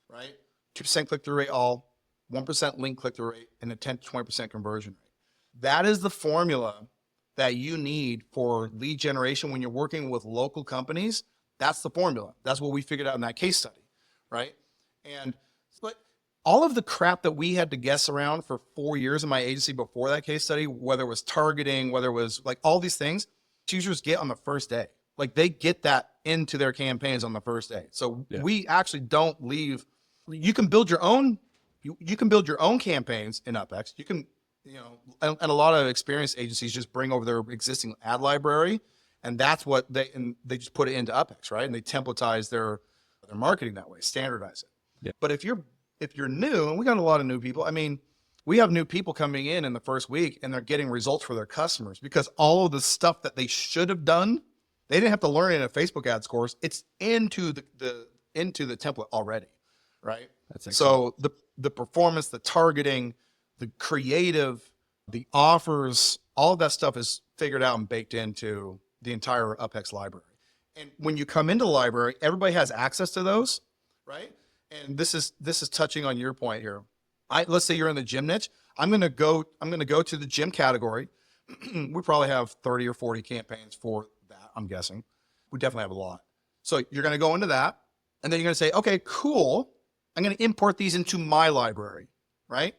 right? 2% click-through rate all, 1% link click-through rate, and a 10 to 20% conversion rate. That is the formula that you need for lead generation when you're working with local companies. That's the formula. That's what we figured out in that case study, right? And but all of the crap that we had to guess around for 4 years in my agency before that case study, whether it was targeting, whether it was like all these things, users get on the first day. Like they get that into their campaigns on the first day. So we actually don't leave. You can build your own. You can build your own campaigns in UpHex. You can, you know, and a lot of experienced agencies just bring over their existing ad library, and that's what they just put it into UpHex, right? And they templatize their marketing that way, standardize it. Yeah. But if you're new, and we got a lot of new people. I mean, we have new people coming in the first week, and they're getting results for their customers because all of the stuff that they should have done, they didn't have to learn in a Facebook ads course. It's into the template already, right? That's excellent. So the performance, the targeting, the creative, the offers, all of that stuff is figured out and baked into the entire UpHex library. And when you come into the library, everybody has access to those, right? And this is touching on your point here. Let's say you're in the gym niche. I'm gonna go to the gym category. We probably have 30 or 40 campaigns for that, I'm guessing. We definitely have a lot. So you're gonna go into that, and then you're gonna say, okay, cool. I'm gonna import these into my library, right?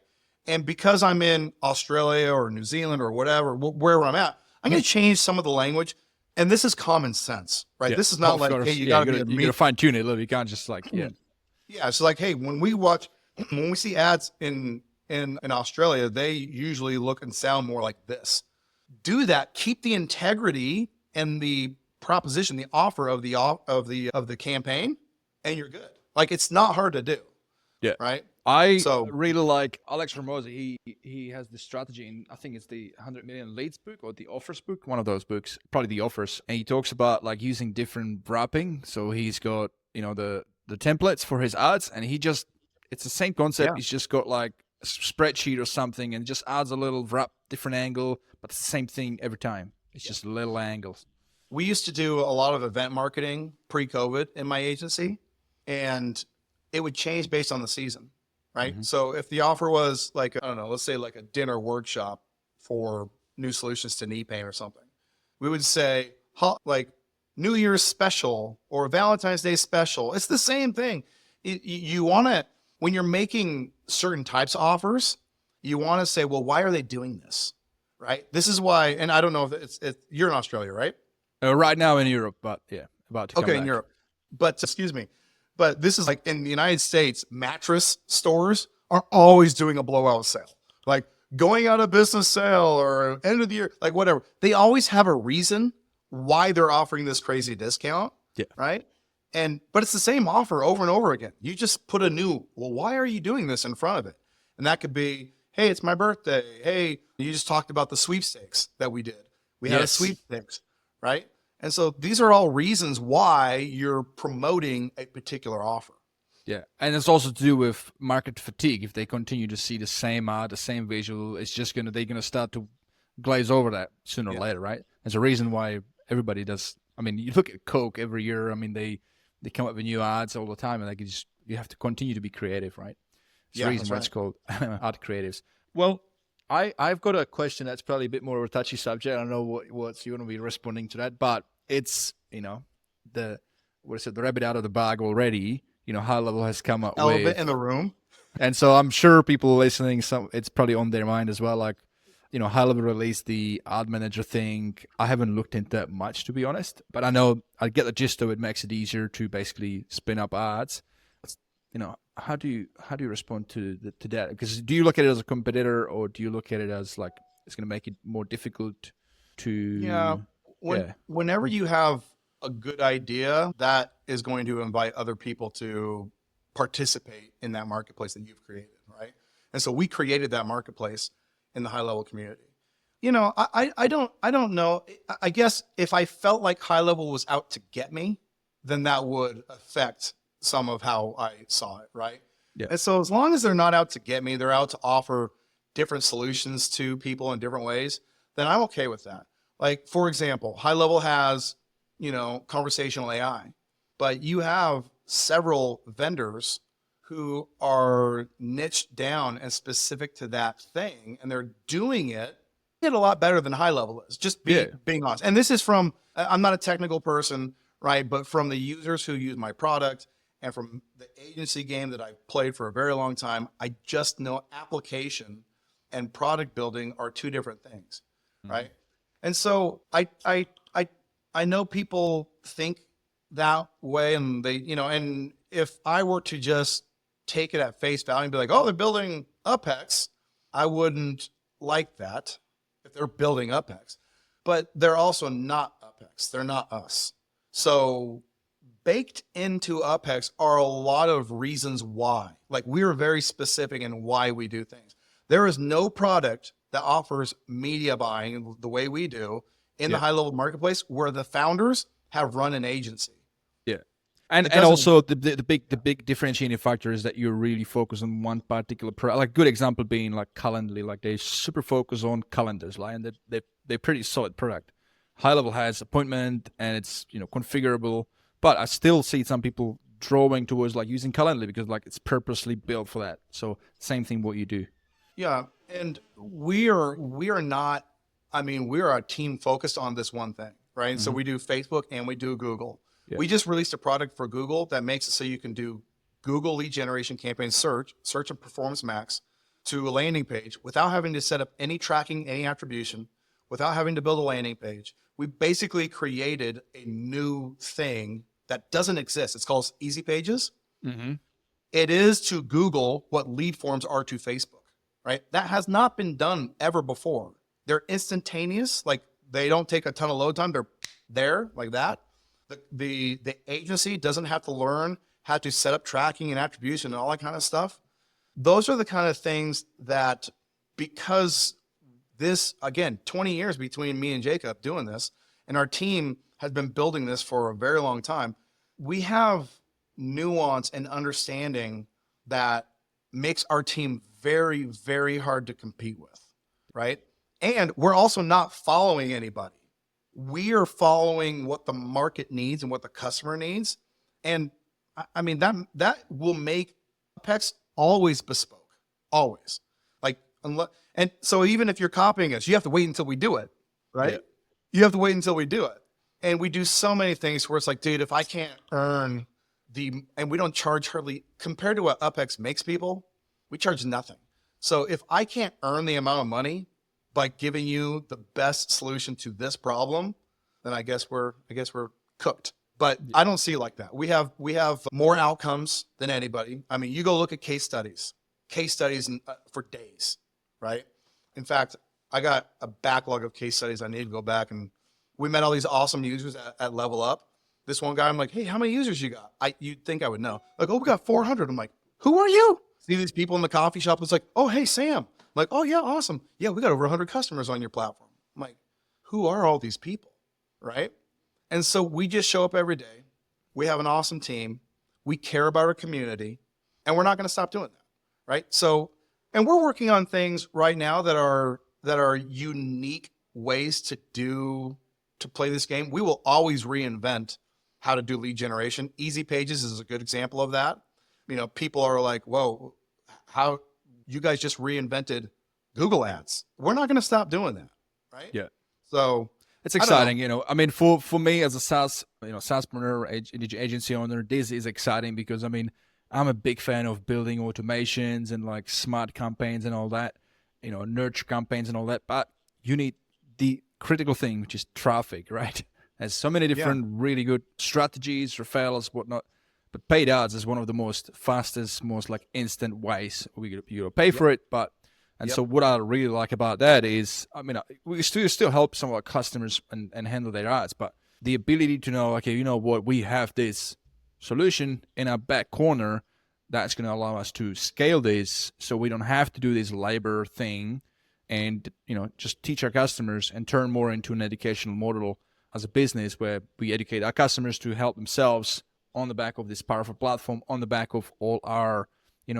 And because I'm in Australia or New Zealand or whatever, wherever I'm at, I'm gonna change some of the language. And this is common sense, right? Yeah. This is not Of like, course. hey, you gotta fine tune it a little. You can't just like, Yeah, it's like, hey, when we see ads in Australia, they usually look and sound more like this. Do that. Keep the integrity and the proposition, the offer of the campaign, and you're good. Like it's not hard to do. Yeah. Right. I really like Alex Ramosi. He has this strategy, and I think it's the 100 Million Leads book or the Offers book, one of those books, probably the Offers. And he talks about like using different wrapping. So he's got, you know, the templates for his ads, and it's the same concept. Yeah. He's just got like a spreadsheet or something and just adds a little wrap, different angle, but it's the same thing every time. It's just little angles. We used to do a lot of event marketing pre-COVID in my agency, and it would change based on the season, right? Mm-hmm. So if the offer was like, I don't know, let's say like a dinner workshop for new solutions to knee pain or something, we would say like New Year's special or Valentine's Day special. It's the same thing. You want to, when you're making certain types of offers, you want to say, well, why are they doing this? Right? This is why, and I don't know if you're in Australia, right? Right now in Europe, but yeah, about to come back. In Europe. But excuse me. But this is like in the United States, mattress stores are always doing a blowout sale. Like going out of business sale or end of the year, like whatever. They always have a reason why they're offering this crazy discount. Yeah. Right. But it's the same offer over and over again. You just put well, why are you doing this in front of it? And that could be, hey, it's my birthday. Hey, you just talked about the sweepstakes that we did. We had a sweepstakes, right? And so these are all reasons why you're promoting a particular offer. Yeah. And it's also to do with market fatigue. If they continue to see the same ad, the same visual, it's just they're going to start to glaze over that sooner or later, right? There's a reason why everybody does. I mean, you look at Coke every year. I mean, they come up with new ads all the time, and you have to continue to be creative, right? It's the reason why it's called ad creatives. Well, I've got a question that's probably a bit more of a touchy subject. I don't know what you're going to be responding to that, but it's, the rabbit out of the bag already. HighLevel has come up Elephant with, in the room. and so I'm sure people listening, it's probably on their mind as well. Like, HighLevel released the ad manager thing. I haven't looked into that much, to be honest, but I know I get the gist of it. Makes it easier to basically spin up ads. How do you respond to that? Because do you look at it as a competitor, or do you look at it as like it's going to make it more difficult to? Yeah. Whenever you have a good idea, that is going to invite other people to participate in that marketplace that you've created, right? And so we created that marketplace in the HighLevel community. I don't know. I guess if I felt like HighLevel was out to get me, then that would affect some of how I saw it, right? Yeah. And so as long as they're not out to get me, they're out to offer different solutions to people in different ways, then I'm okay with that. Like, for example, HighLevel has, conversational AI, but you have several vendors who are niched down and specific to that thing, and they're doing it a lot better than HighLevel is, just being honest. And this is from, I'm not a technical person, right? But from the users who use my product and from the agency game that I've played for a very long time, I just know application and product building are two different things, right? And so I know people think that way, and they, and if I were to just take it at face value and be like, oh, they're building UpHex, I wouldn't like that if they're building UpHex. But they're also not UpHex. They're not us. So baked into UpHex are a lot of reasons why. Like, we're very specific in why we do things. There is no product that offers media buying the way we do in the HighLevel marketplace where the founders have run an agency. Yeah. And also the big differentiating factor is that you're really focused on one particular product. Like, good example being like Calendly. Like, they super focus on calendars, like, and they're pretty solid product. HighLevel has appointment and it's configurable, but I still see some people drawing towards like using Calendly because like it's purposely built for that. So same thing what you do. Yeah, and we are not. I mean, we are a team focused on this one thing, right? And so we do Facebook and we do Google. Yeah. We just released a product for Google that makes it so you can do Google lead generation campaign search and Performance Max to a landing page without having to set up any tracking, any attribution, without having to build a landing page. We basically created a new thing that doesn't exist. It's called Easy Pages. It is to Google what lead forms are to Facebook, right? That has not been done ever before. They're instantaneous, like they don't take a ton of load time. They're there like that. The agency doesn't have to learn how to set up tracking and attribution and all that kind of stuff. Those are the kind of things that, because this, again, 20 years between me and Jacob doing this, and our team has been building this for a very long time, we have nuance and understanding that makes our team very, very hard to compete with, right? And we're also not following anybody. We are following what the market needs and what the customer needs. And I mean, that will make UpHex always bespoke, always. Like, and so even if you're copying us, you have to wait until we do it, right? Yeah. You have to wait until we do it. And we do so many things where it's like, dude, if I can't earn and we don't charge hardly, compared to what UpHex makes people, we charge nothing. So if I can't earn the amount of money by giving you the best solution to this problem, then I guess we're cooked. But I don't see it like that. We have more outcomes than anybody. I mean, you go look at case studies for days, right? In fact, I got a backlog of case studies I need to go back, and we met all these awesome users at Level Up. This one guy, I'm like, hey, how many users you got? You'd think I would know. Like, oh, we got 400. I'm like, who are you? See these people in the coffee shop. It's like, oh, hey, Sam. I'm like, oh, yeah, awesome. Yeah, we got over 100 customers on your platform. I'm like, who are all these people, right? And so we just show up every day. We have an awesome team. We care about our community, and we're not going to stop doing that, right? So, and we're working on things right now that are unique ways to play this game. We will always reinvent how to do lead generation. Easy Pages is a good example of that. You know, people are like, whoa, how you guys just reinvented Google ads. We're not going to stop doing that, right? Yeah. So it's exciting, I mean, for me as a SaaS, SaaSpreneur, agency owner, this is exciting because, I mean, I'm a big fan of building automations and like smart campaigns and all that, nurture campaigns and all that. But you need the critical thing, which is traffic, right? There's so many different really good strategies, referrals, whatnot. But paid ads is one of the most fastest, most like instant ways you pay for it. So what I really like about that is, I mean, we still help some of our customers and handle their ads, but the ability to know, okay, you know what, we have this solution in our back corner that's going to allow us to scale this so we don't have to do this labor thing and, just teach our customers and turn more into an educational model as a business where we educate our customers to help themselves on the back of this powerful platform, on the back of all our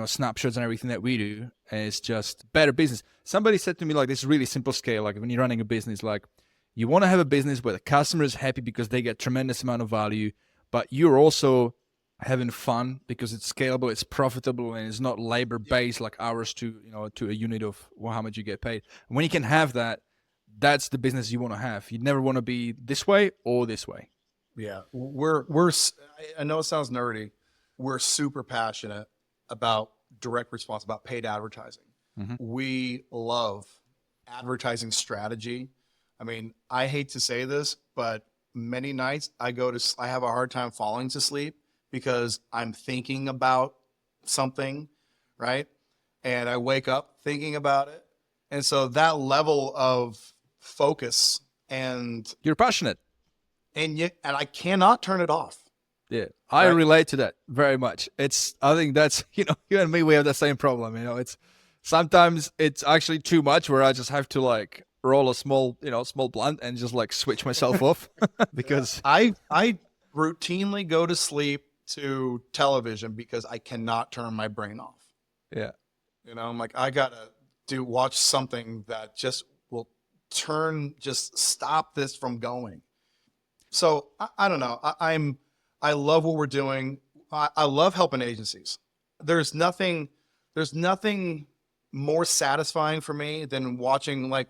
snapshots and everything that we do. Is just better business. Somebody said to me, like, this really simple scale, like when you're running a business, like you want to have a business where the customer is happy because they get tremendous amount of value, but you're also having fun because it's scalable, it's profitable, and it's not labor based like ours to a unit of how much you get paid. And when you can have that, that's the business you want to have. You never want to be this way or this way. Yeah, I know it sounds nerdy. We're super passionate about direct response, about paid advertising. Mm-hmm. We love advertising strategy. I mean, I hate to say this, but many nights I have a hard time falling to sleep because I'm thinking about something, right? And I wake up thinking about it. And so that level of focus and you're passionate. And I cannot turn it off. Yeah, I relate to that very much. I think that's, you and me, we have the same problem. Sometimes it's actually too much where I just have to like roll a small blunt and just like switch myself off because I routinely go to sleep to television because I cannot turn my brain off. Yeah. I'm like, I gotta watch something that just will stop this from going. So I don't know. I love what we're doing. I love helping agencies. There's nothing more satisfying for me than watching, like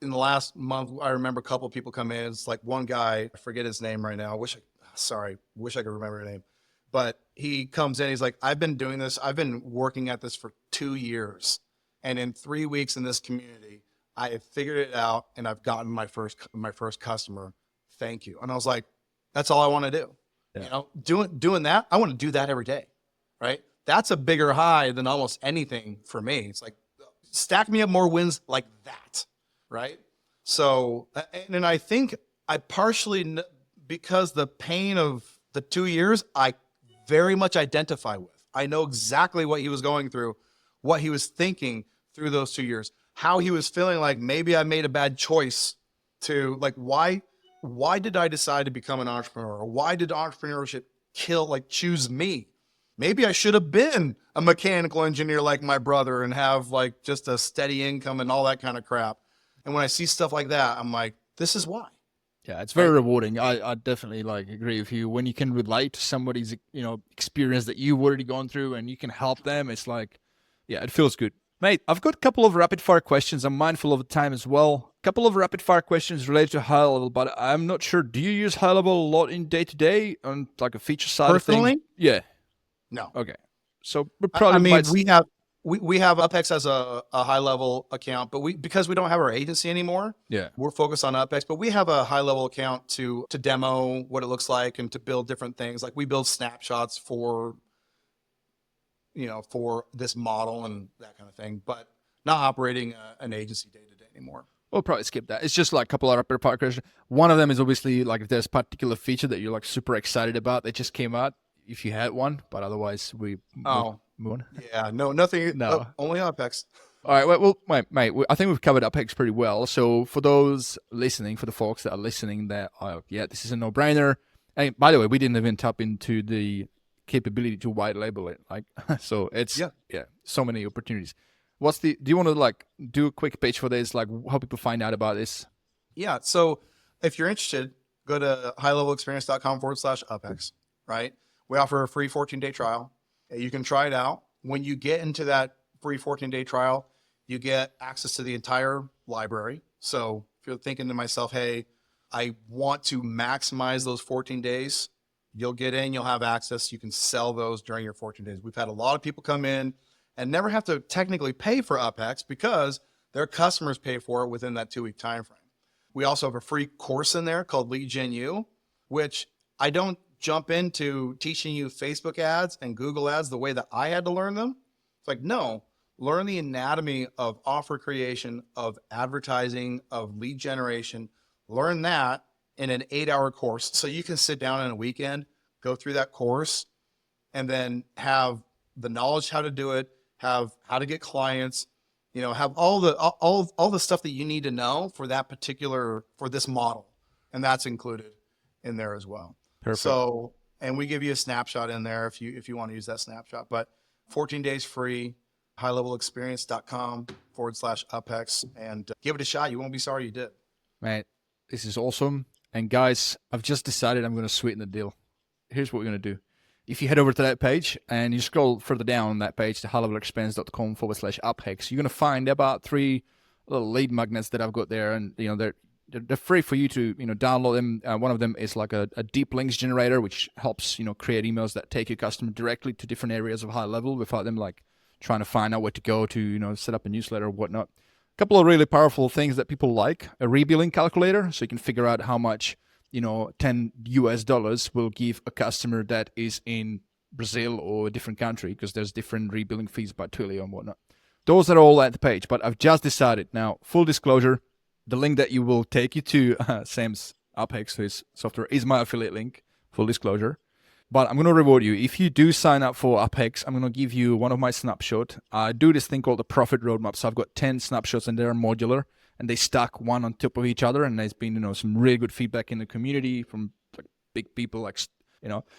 in the last month, I remember a couple of people come in. It's like one guy, I forget his name right now. Wish I could remember his name. But he comes in, he's like, I've been doing this. I've been working at this for 2 years. And in 3 weeks in this community, I have figured it out and I've gotten my first customer. Thank you. And I was like, that's all I want to do. Yeah. Doing that, I want to do that every day, right? That's a bigger high than almost anything for me. It's like, stack me up more wins like that, right? So, and I think I partially, because the pain of the 2 years, I very much identify with. I know exactly what he was going through, what he was thinking through those 2 years, how he was feeling like maybe I made a bad choice to, like, why did I decide to become an entrepreneur? Or why did entrepreneurship choose me? Maybe I should have been a mechanical engineer like my brother and have like just a steady income and all that kind of crap. And when I see stuff like that, I'm like, this is why. Yeah, it's very rewarding. I definitely agree with you. When you can relate to somebody's experience that you've already gone through and you can help them, it's like, yeah, it feels good. Mate, I've got a couple of rapid fire questions. I'm mindful of the time as well. A couple of rapid fire questions related to HighLevel, but I'm not sure. Do you use HighLevel a lot in day-to-day on like a feature side Personally? of things? Yeah. No. Okay. So we're probably we have UpHex as a HighLevel account, but because we don't have our agency anymore, we're focused on UpHex, but we have a HighLevel account to demo what it looks like and to build different things. Like we build snapshots for this model and that kind of thing, but not operating an agency day to day anymore. We'll probably skip that. It's just like a couple of rapid fire questions. One of them is obviously like if there's a particular feature that you're like super excited about that just came out, if you had one, but otherwise we move on. Yeah, no, nothing. No, only UpHex. All right, well, mate, I think we've covered UpHex pretty well. So for those listening, for the folks that are listening, that this is a no-brainer. And by the way, we didn't even tap into the capability to white label it, so it's so many opportunities. Do you want to do a quick pitch for this, like how people find out about this? Yeah, so if you're interested, go to HighLevelExperience.com/UpHex, right? We offer a free 14-day trial. You can try it out. When you get into that free 14-day trial, You get access to the entire library. So if you're thinking to myself, hey, I want to maximize those 14 days, you'll get in, you'll have access. You can sell those during your 14 days. We've had a lot of people come in and never have to technically pay for UpHex because their customers pay for it within that 2-week time frame. We also have a free course in there called Lead Gen U, which I don't jump into teaching you Facebook ads and Google ads the way that I had to learn them. It's like, no, learn the anatomy of offer creation, of advertising, of lead generation. Learn that in an 8-hour course. So you can sit down in a weekend, go through that course, and then have the knowledge how to do it, have how to get clients, have all the stuff that you need to know for this model. And that's included in there as well. Perfect. So, and we give you a snapshot in there if you want to use that snapshot, but 14 days free, HighLevelExperience.com/UpHex, and give it a shot. You won't be sorry you did. Man, this is awesome. And guys, I've just decided I'm going to sweeten the deal. Here's what we're going to do. If you head over to that page and you scroll further down on that page to HighLevelExperience.com/UpHex, you're going to find about 3 little lead magnets that I've got there. And, they're free for you to, download them. One of them is like a deep links generator, which helps, create emails that take your customer directly to different areas of high level without them like trying to find out where to go to, set up a newsletter or whatnot. A couple of really powerful things that people like: a rebilling calculator, so you can figure out how much, $10 will give a customer that is in Brazil or a different country, because there's different rebilling fees by Twilio and whatnot. Those are all at the page, but I've just decided now, full disclosure, the link that you will take you to Sam's UpHex, his software, is my affiliate link, full disclosure. But I'm going to reward you. If you do sign up for UpHex, I'm going to give you one of my snapshots. I do this thing called the profit roadmap. So I've got 10 snapshots and they're modular and they stack one on top of each other. And there's been, some really good feedback in the community from big people like,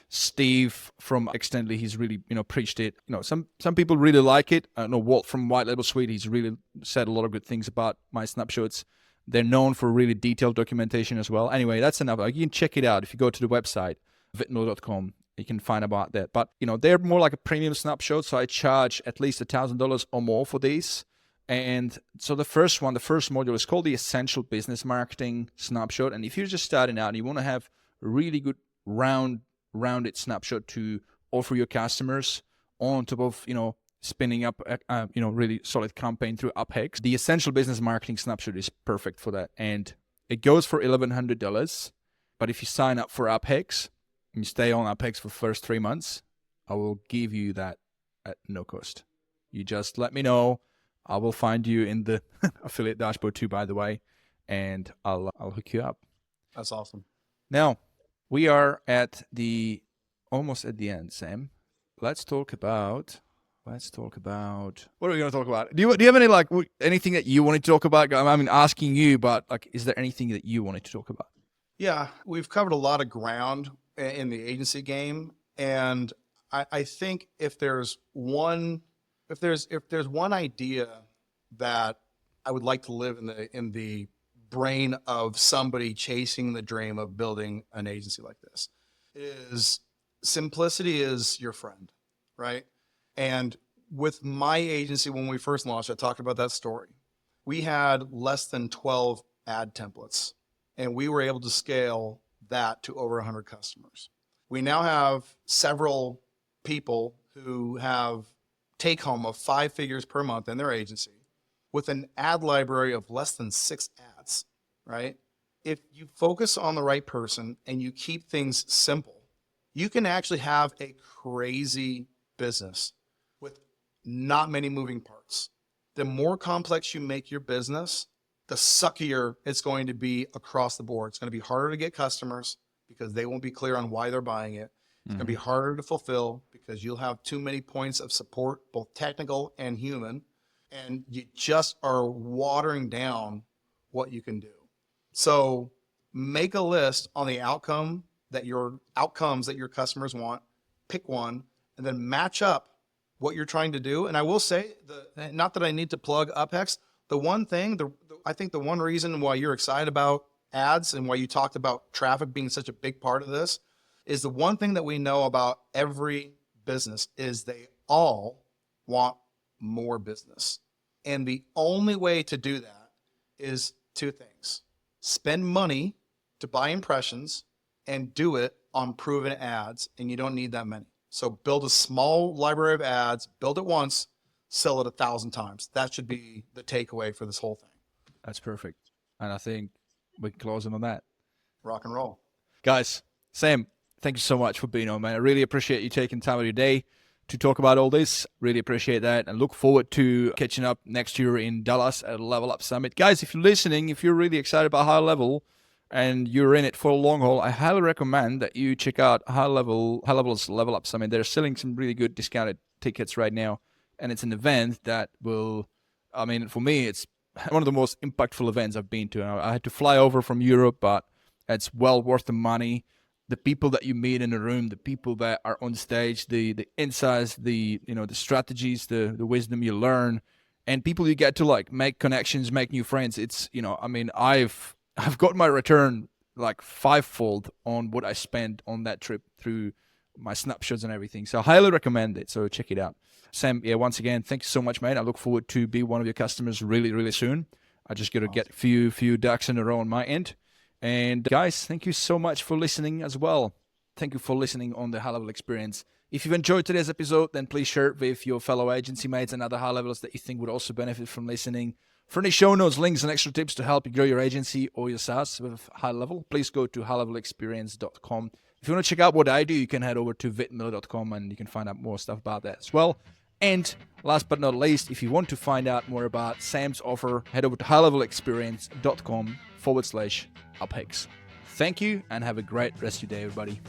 Steve from Extendly. He's really, preached it. Some people really like it. I know Walt from White Label Suite. He's really said a lot of good things about my snapshots. They're known for really detailed documentation as well. Anyway, that's enough. You can check it out if you go to the website, vitmuller.com. You can find about that. But, they're more like a premium snapshot. So I charge at least $1,000 or more for these. And so the first module is called the Essential Business Marketing Snapshot. And if you're just starting out and you want to have a really good rounded snapshot to offer your customers on top of, spinning up a really solid campaign through UpHex, the Essential Business Marketing Snapshot is perfect for that. And it goes for $1,100. But if you sign up for UpHex and you stay on UpHex for the first 3 months, I will give you that at no cost. You just let me know. I will find you in the affiliate dashboard too, by the way, and I'll hook you up. That's awesome. Now, we are almost at the end, Sam. Let's talk about what are we going to talk about? Do you have any anything that you wanted to talk about? I mean, asking you, but is there anything that you wanted to talk about? Yeah, we've covered a lot of ground in the agency game, and I think if there's one idea that I would like to live in the brain of somebody chasing the dream of building an agency like this, is simplicity is your friend, right? And with my agency, when we first launched, I talked about that story. We had less than 12 ad templates, and we were able to scale that to over 100 customers. We now have several people who have take home of 5 figures per month in their agency with an ad library of less than 6 ads, right? If you focus on the right person and you keep things simple, you can actually have a crazy business with not many moving parts. The more complex you make your business, the suckier it's going to be across the board. It's going to be harder to get customers because they won't be clear on why they're buying it. It's going to be harder to fulfill because you'll have too many points of support, both technical and human, and you just are watering down what you can do. So make a list on the outcomes that your customers want, pick one, and then match up what you're trying to do. And I will say, not that I need to plug UpHex, I think the one reason why you're excited about ads and why you talked about traffic being such a big part of this is the one thing that we know about every business is they all want more business. And the only way to do that is two things. Spend money to buy impressions and do it on proven ads, and you don't need that many. So build a small library of ads, build it once, sell it 1,000 times. That should be the takeaway for this whole thing. That's perfect. And I think we can close in on that. Rock and roll. Guys, Sam, thank you so much for being on, man. I really appreciate you taking time out of your day to talk about all this. Really appreciate that, and look forward to catching up next year in Dallas at Level Up Summit. Guys, if you're listening, if you're really excited about HighLevel and you're in it for a long haul, I highly recommend that you check out HighLevel's Level Up Summit. They're selling some really good discounted tickets right now, and it's an event that will, I mean, for me, it's one of the most impactful events I've been to. I had to fly over from Europe, but it's well worth the money. The people that you meet in the room, the people that are on stage, the insights, the strategies, the wisdom you learn, and people you get to like make connections, make new friends. It's, I mean, I've got my return like fivefold on what I spent on that trip through my snapshots and everything. So I highly recommend it. So check it out. Sam, once again, thank you so much, mate. I look forward to be one of your customers really, really soon. I just got to get a few ducks in a row on my end. And guys, thank you so much for listening as well. Thank you for listening on the HighLevel Experience. If you've enjoyed today's episode, then please share it with your fellow agency mates and other high levels that you think would also benefit from listening. For any show notes, links, and extra tips to help you grow your agency or your SaaS with HighLevel, please go to HighLevelExperience.com. If you want to check out what I do, you can head over to VitMuller.com and you can find out more stuff about that as well. And last but not least, if you want to find out more about Sam's offer, head over to HighLevelExperience.com/UpHex. Thank you and have a great rest of your day, everybody.